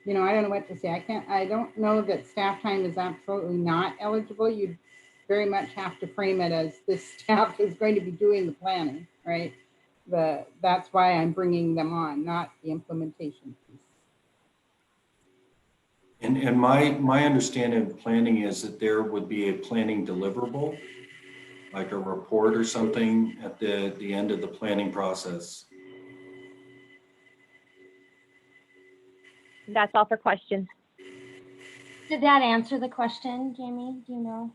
Speaker 4: know, I don't know what to say. I don't know that staff time is absolutely not eligible. You very much have to frame it as this staff is going to be doing the planning, right? That's why I'm bringing them on, not the implementation piece.
Speaker 2: And my understanding of planning is that there would be a planning deliverable, like a report or something at the end of the planning process.
Speaker 3: That's all for questions.
Speaker 5: Did that answer the question, Jamie? Do you know?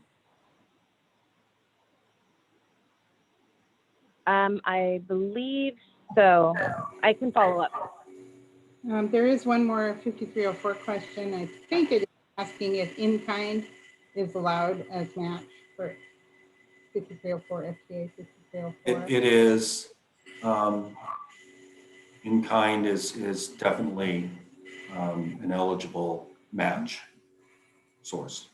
Speaker 3: I believe so. I can follow up.
Speaker 4: There is one more 5304 question. I think it is asking if in-kind is allowed as match for 5304 FTA 5304.
Speaker 2: It is. In-kind is definitely an eligible match source.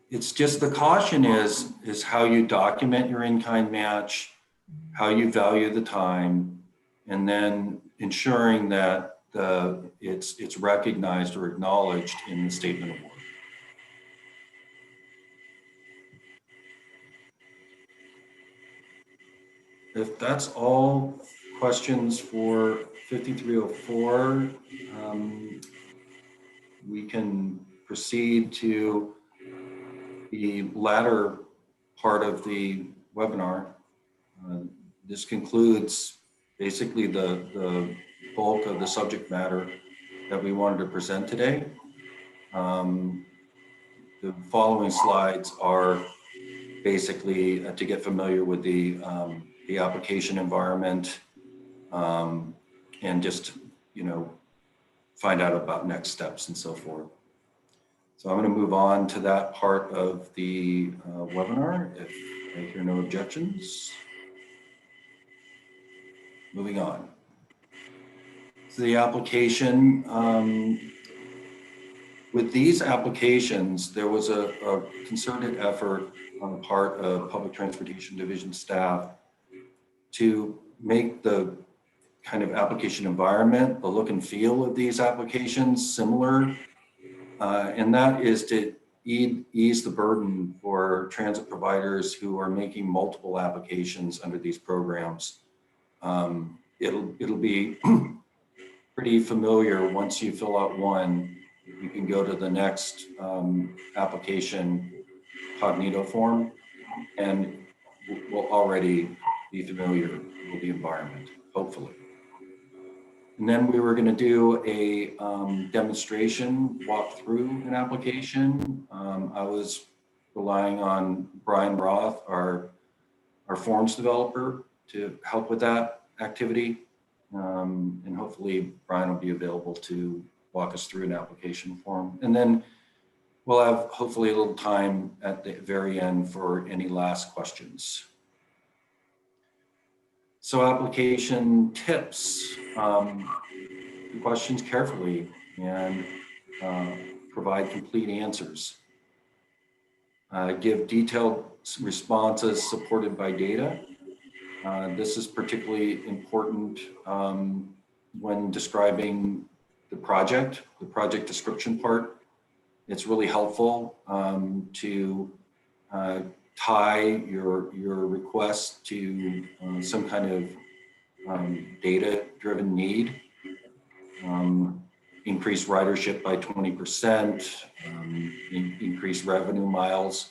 Speaker 2: It's just the caution is how you document your in-kind match, how you value the time, and then ensuring that it's recognized or acknowledged in the statement of work. If that's all questions for 5304, we can proceed to the latter part of the webinar. This concludes basically the bulk of the subject matter that we wanted to present today. The following slides are basically to get familiar with the application environment and just, you know, find out about next steps and so forth. So I'm going to move on to that part of the webinar if I hear no objections. Moving on. So the application, with these applications, there was a concerted effort on the part of Public Transportation Division staff to make the kind of application environment, the look and feel of these applications similar And that is to ease the burden for transit providers who are making multiple applications under these programs. It'll be pretty familiar. Once you fill out one, you can go to the next application cognito form, and will already be familiar with the environment, hopefully. And then we were going to do a demonstration, walk through an application. I was relying on Brian Roth, our forms developer, to help with that activity. And hopefully Brian will be available to walk us through an application form. And then we'll have hopefully a little time at the very end for any last questions. So application tips, the questions carefully and provide complete answers. Give detailed responses supported by data. This is particularly important when describing the project description part. It's really helpful to tie your request to some kind of data-driven need. Increase ridership by 20%, increase revenue miles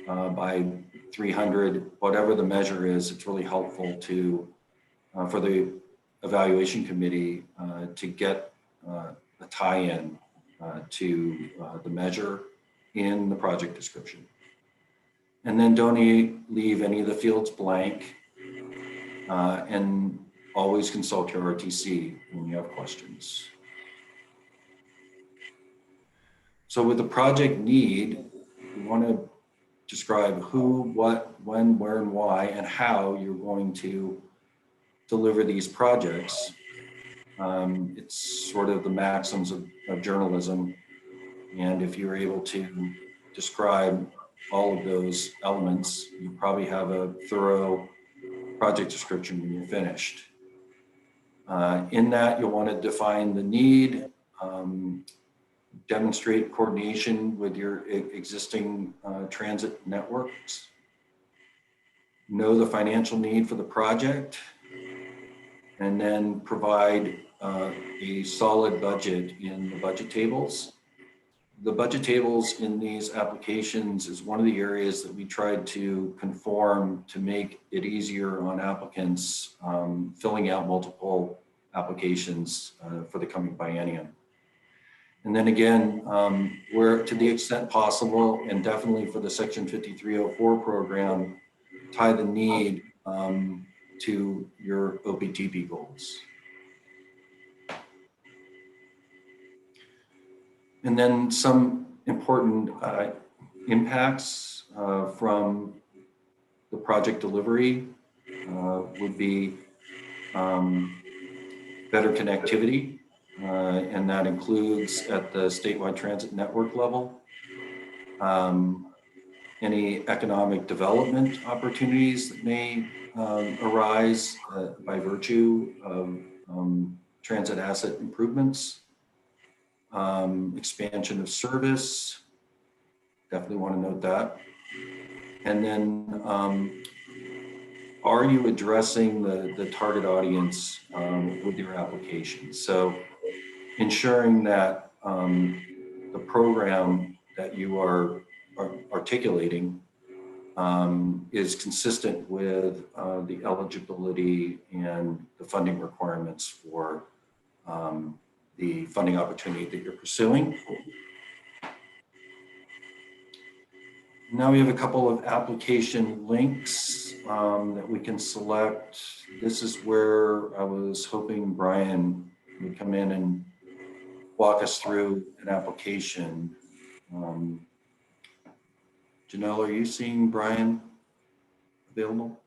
Speaker 2: by 300, whatever the measure is. It's really helpful to for the evaluation committee to get a tie-in to the measure in the project description. And then don't leave any of the fields blank, and always consult your RTC when you have questions. So with the project need, you want to describe who, what, when, where, and why, and how you're going to deliver these projects. It's sort of the maxims of journalism. And if you're able to describe all of those elements, you probably have a thorough project description when you're finished. In that, you'll want to define the need, demonstrate coordination with your existing transit networks, know the financial need for the project, and then provide a solid budget in the budget tables. The budget tables in these applications is one of the areas that we tried to conform to make it easier on applicants filling out multiple applications for the coming biennium. And then again, where to the extent possible, and definitely for the Section 5304 program, tie the need to your Optp goals. And then some important impacts from the project delivery would be better connectivity, and that includes at the statewide transit network level. Any economic development opportunities that may arise by virtue of transit asset improvements. Expansion of service, definitely want to note that. And then, are you addressing the target audience with your application? So ensuring that the program that you are articulating is consistent with the eligibility and the funding requirements for the funding opportunity that you're pursuing. Now we have a couple of application links that we can select. This is where I was hoping Brian would come in and walk us through an application. Janelle, are you seeing Brian available?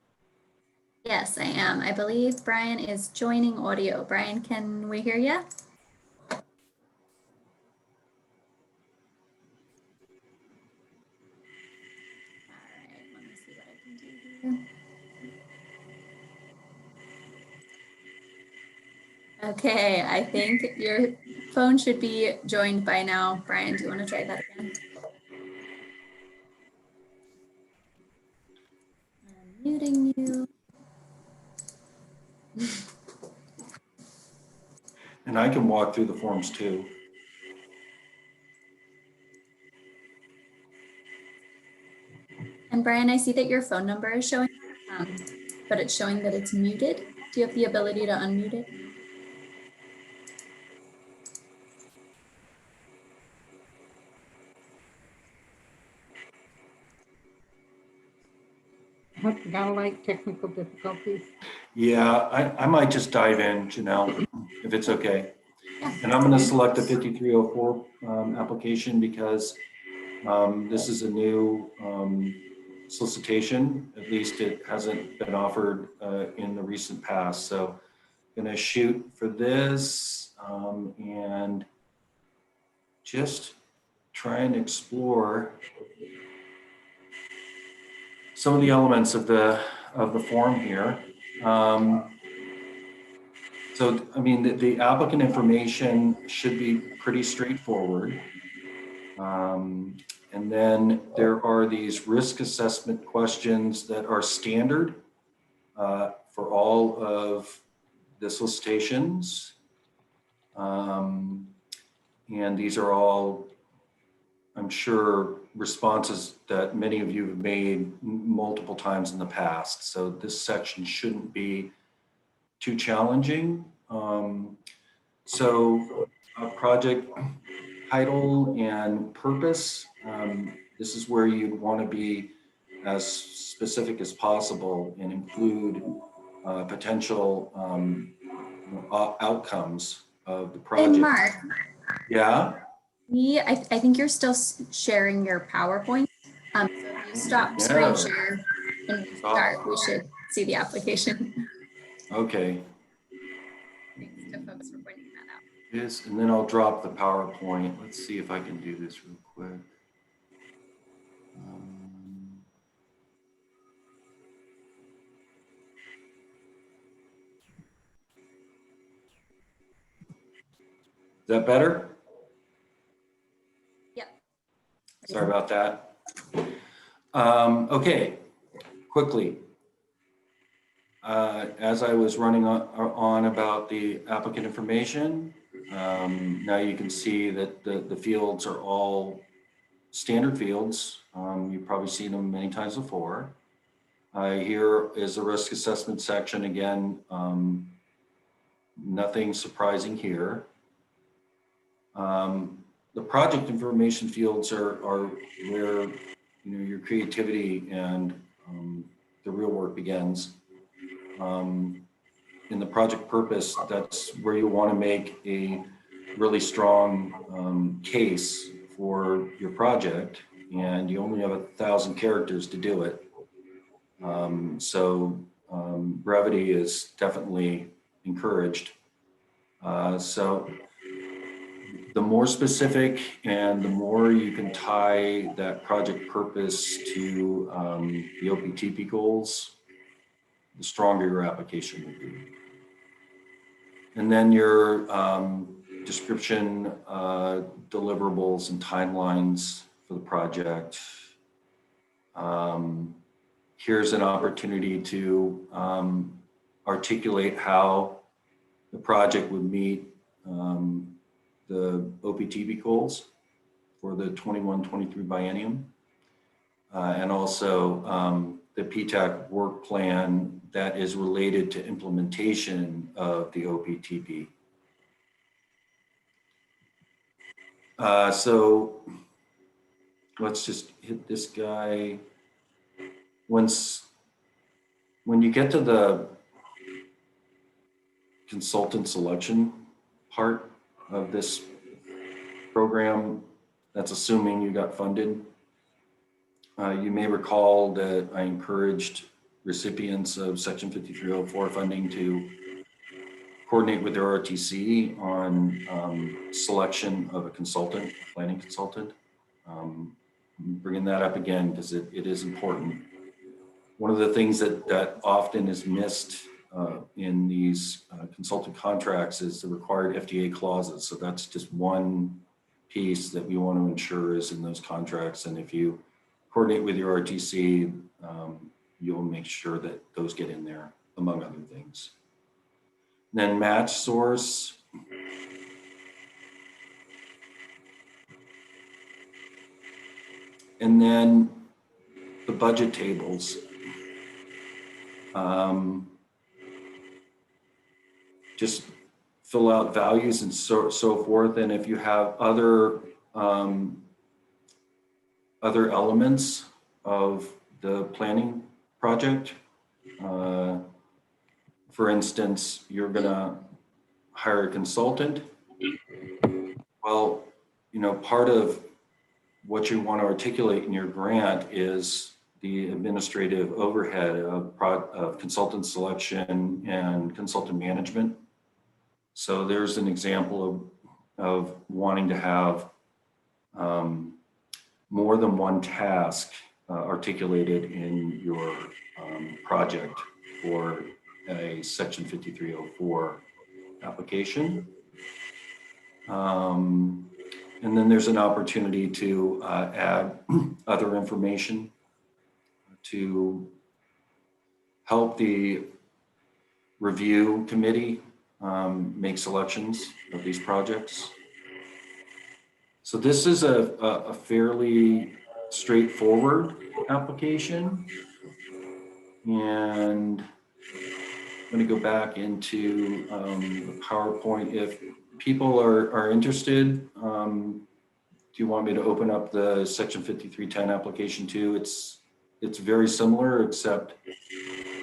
Speaker 1: Yes, I am. I believe Brian is joining audio. Brian, can we hear you? Okay, I think you're phone should be joined by now. Brian, do you want to try that again? I'm muting you.
Speaker 2: And I can walk through the forms too.
Speaker 1: And Brian, I see that your phone number is showing, but it's showing that it's muted. Do you have the ability to unmute it?
Speaker 4: Gotta like technical difficulties.
Speaker 2: Yeah, I might just dive in, Janelle, if it's okay.
Speaker 1: Yeah.
Speaker 2: And I'm going to select the 5304 application because this is a new solicitation. At least it hasn't been offered in the recent past. So I'm going to shoot for this and just try and explore some of the elements of the form here. So, I mean, the applicant information should be pretty straightforward. And then there are these risk assessment questions that are standard for all of the solicitations. And these are all, I'm sure, responses that many of you have made multiple times in the past. So this section shouldn't be too challenging. So project title and purpose, this is where you'd want to be as specific as possible and include potential outcomes of the project.
Speaker 1: Hey, Mark.
Speaker 2: Yeah.
Speaker 1: I think you're still sharing your PowerPoint. So if you stop screen share and restart, we should see the application.
Speaker 2: Okay.
Speaker 1: Thanks to folks for pointing that out.
Speaker 2: Yes, and then I'll drop the PowerPoint. Let's see if I can do this real quick. Is that better?
Speaker 1: Yep.
Speaker 2: Sorry about that. Okay, quickly. As I was running on about the applicant information, now you can see that the fields are all standard fields. You've probably seen them many times before. Here is the risk assessment section again. Nothing surprising here. The project information fields are where your creativity and the real work begins. In the project purpose, that's where you want to make a really strong case for your project, and you only have 1,000 characters to do it. So brevity is definitely encouraged. So the more specific and the more you can tie that project purpose to the Optp goals, the stronger your application will be. And then your description, deliverables and timelines for the project. Here's an opportunity to articulate how the project would meet the Optp goals for the 21-23 biennium. And also the PTAC work plan that is related to implementation of the Optp. So let's just hit this guy. When you get to the consultant selection part of this program, that's assuming you got funded. You may recall that I encouraged recipients of Section 5304 funding to coordinate with their RTC on selection of a consultant, a planning consultant. I'm bringing that up again because it is important. One of the things that often is missed in these consultant contracts is the required FDA clauses. So that's just one piece that we want to ensure is in those contracts. And if you coordinate with your RTC, you'll make sure that those get in there, among other things. Then match source. And then the budget tables. Just fill out values and so forth. And if you have other elements of the planning project, for instance, you're gonna hire a consultant. Well, you know, part of what you want to articulate in your grant is the administrative overhead of consultant selection and consultant management. So there's an example of wanting to have more than one task articulated in your project for a Section 5304 application. And then there's an opportunity to add other information to help the review committee make selections of these projects. So this is a fairly straightforward application. And I'm going to go back into the PowerPoint. If people are interested, do you want me to open up the Section 5310 application too? It's very similar, except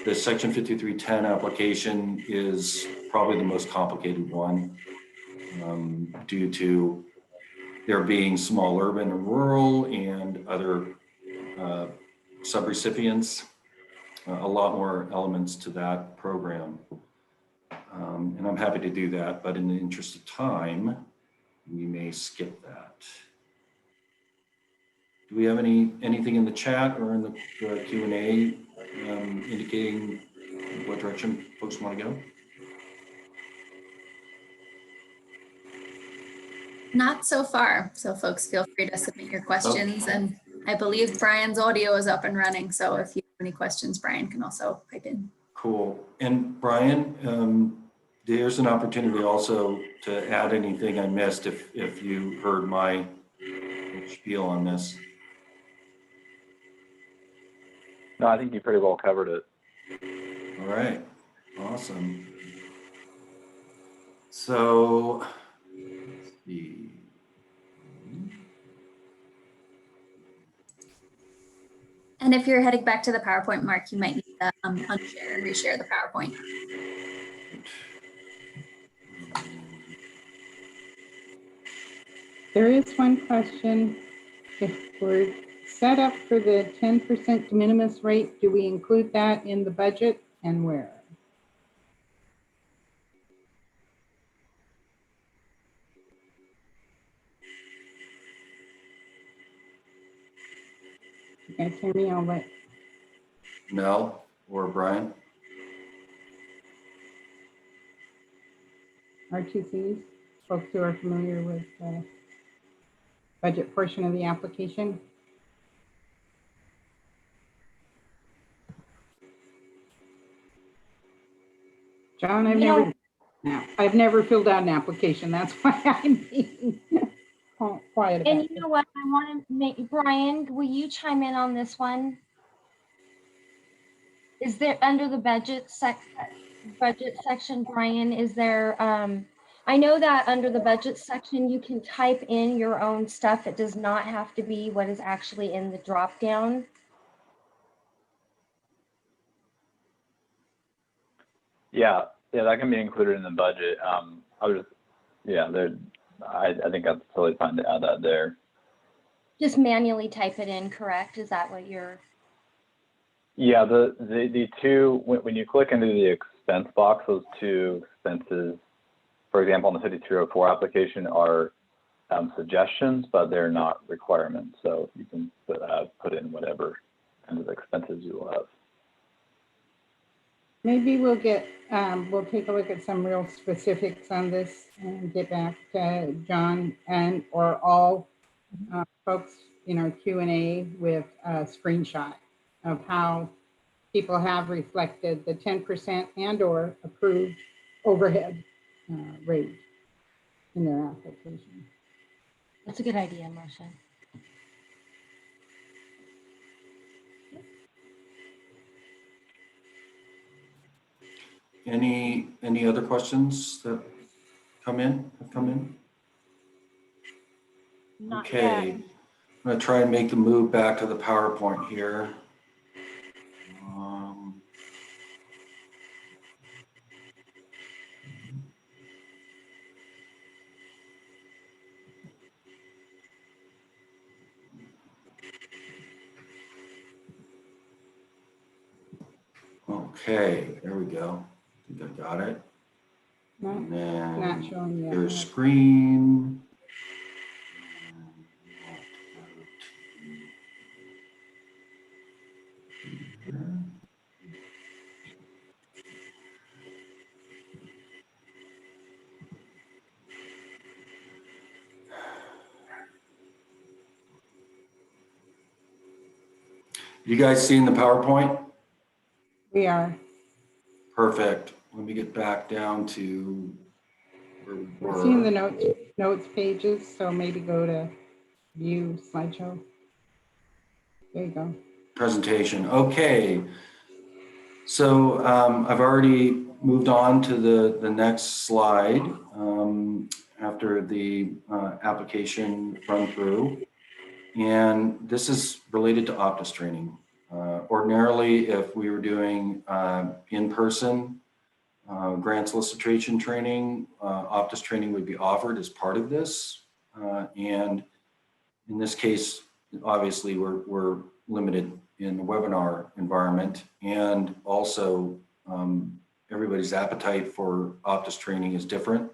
Speaker 2: the Section 5310 application is probably the most complicated one due to there being small urban and rural and other subrecipients, a lot more elements to that program. And I'm happy to do that, but in the interest of time, we may skip that. Do we have anything in the chat or in the Q&A indicating what direction folks want to go?
Speaker 1: Not so far. So folks, feel free to submit your questions. And I believe Brian's audio is up and running. So if you have any questions, Brian can also pipe in.
Speaker 2: Cool. And Brian, there's an opportunity also to add anything I missed if you heard my spiel on this.
Speaker 6: No, I think you pretty well covered it.
Speaker 2: All right, awesome. So, let's see.
Speaker 1: And if you're heading back to the PowerPoint, Mark, you might need to unshare and reshare the PowerPoint.
Speaker 4: There is one question. If we're set up for the 10% de minimis rate, do we include that in the budget and where? You guys hear me all right?
Speaker 2: Nell or Brian?
Speaker 4: RTCs, folks who are familiar with the budget portion of the application. John, I've never filled out an application. That's why I'm being quiet about it.
Speaker 5: And you know what, I want to make, Brian, will you chime in on this one? Is there, under the budget section, Brian, is there, I know that under the budget section, you can type in your own stuff. It does not have to be what is actually in the drop down.
Speaker 6: Yeah, that can be included in the budget. I think that's totally fine to add that there.
Speaker 5: Just manually type it in, correct? Is that what you're?
Speaker 6: Yeah, the two, when you click into the expense box, those two expenses, for example, on the 5304 application are suggestions, but they're not requirements. So you can put in whatever kinds of expenses you will have.
Speaker 4: Maybe we'll get, we'll take a look at some real specifics on this and get back to John and or all folks in our Q&A with a screenshot of how people have reflected the 10% and or approved overhead rate in their application.
Speaker 5: That's a good idea, Marcia.
Speaker 2: Any other questions that have come in?
Speaker 3: Not
Speaker 2: Okay,
Speaker 3: yet.
Speaker 2: I'm gonna try and make the move back to the PowerPoint here. Okay, there we go. I think I got it. And then
Speaker 4: Not showing yet.
Speaker 2: your screen. You guys seen the PowerPoint?
Speaker 4: We are.
Speaker 2: Perfect. Let me get back down to where we
Speaker 4: We're seeing the
Speaker 2: were.
Speaker 4: notes pages, so maybe go to view slideshow. There you go.
Speaker 2: Presentation. Okay. So I've already moved on to the next slide after the application run through. And this is related to Optus training. Ordinarily, if we were doing in-person grant solicitation training, Optus training would be offered as part of this. And in this case, obviously, we're limited in the webinar environment, and also everybody's appetite for Optus training is different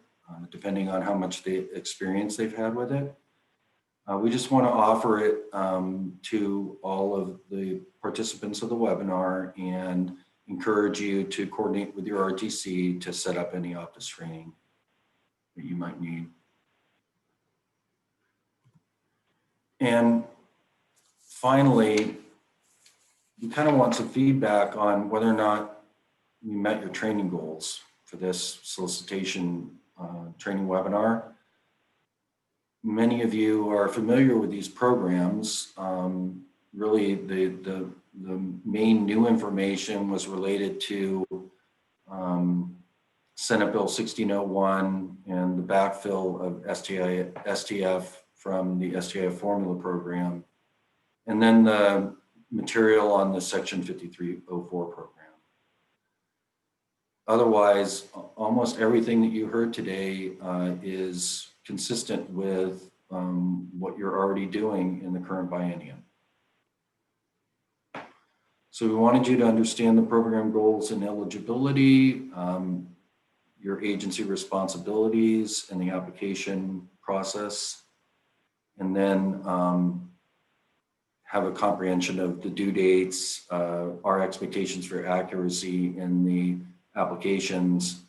Speaker 2: depending on how much experience they've had with it. We just want to offer it to all of the participants of the webinar and encourage you to coordinate with your RTC to set up any Optus training that you might need. And finally, we kind of want some feedback on whether or not you met your training goals for this solicitation training webinar. Many of you are familiar with these programs. Really, the main new information was related to Senate Bill 1601 and the backfill of STF from the STF formula program, and then the material on the Section 5304 program. Otherwise, almost everything that you heard today is consistent with what you're already doing in the current biennium. So we wanted you to understand the program goals and eligibility, your agency responsibilities and the application process, and then have a comprehension of the due dates, our expectations for accuracy in the applications,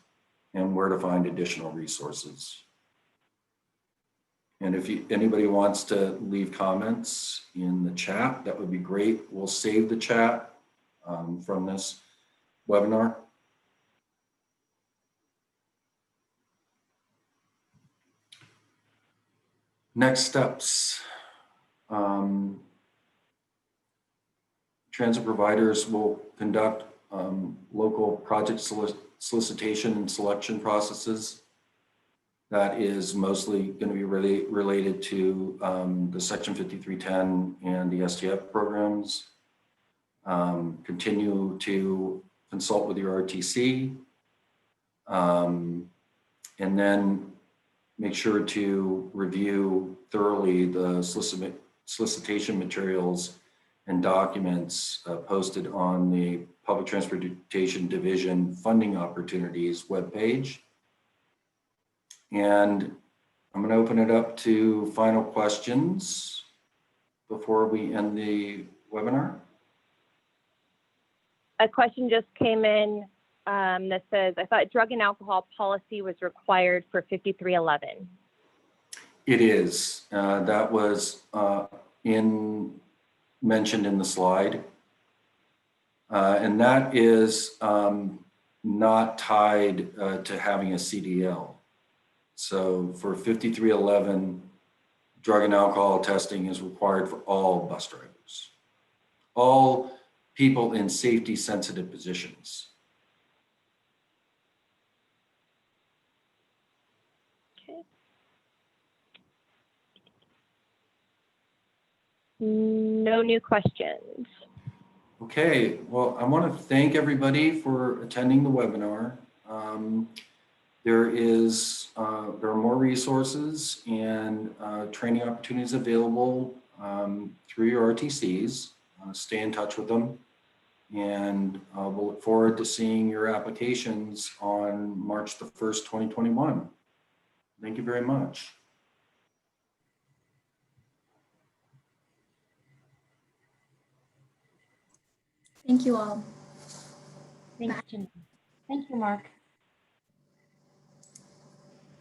Speaker 2: and where to find additional resources. And if anybody wants to leave comments in the chat, that would be great. We'll save the chat from this webinar. Next steps. Transit providers will conduct local project solicitation and selection processes. That is mostly going to be related to the Section 5310 and the SDF programs. Continue to consult with your RTC, and then make sure to review thoroughly the solicitation materials and documents posted on the Public Transportation Division Funding Opportunities webpage. And I'm going to open it up to final questions before we end the webinar.
Speaker 3: A question just came in that says, I thought drug and alcohol policy was required for 5311.
Speaker 2: It is. That was mentioned in the slide. And that is not tied to having a CDL. So for 5311, drug and alcohol testing is required for all bus drivers, all people in safety sensitive positions.
Speaker 3: Okay. No new questions.
Speaker 2: Okay, well, I want to thank everybody for attending the webinar. There are more resources and training opportunities available through your RTCs. Stay in touch with them, and we'll look forward to seeing your applications on March the 1st, 2021. Thank you very much.
Speaker 1: Thank you all.
Speaker 5: Thanks, Janelle. Thank you, Mark.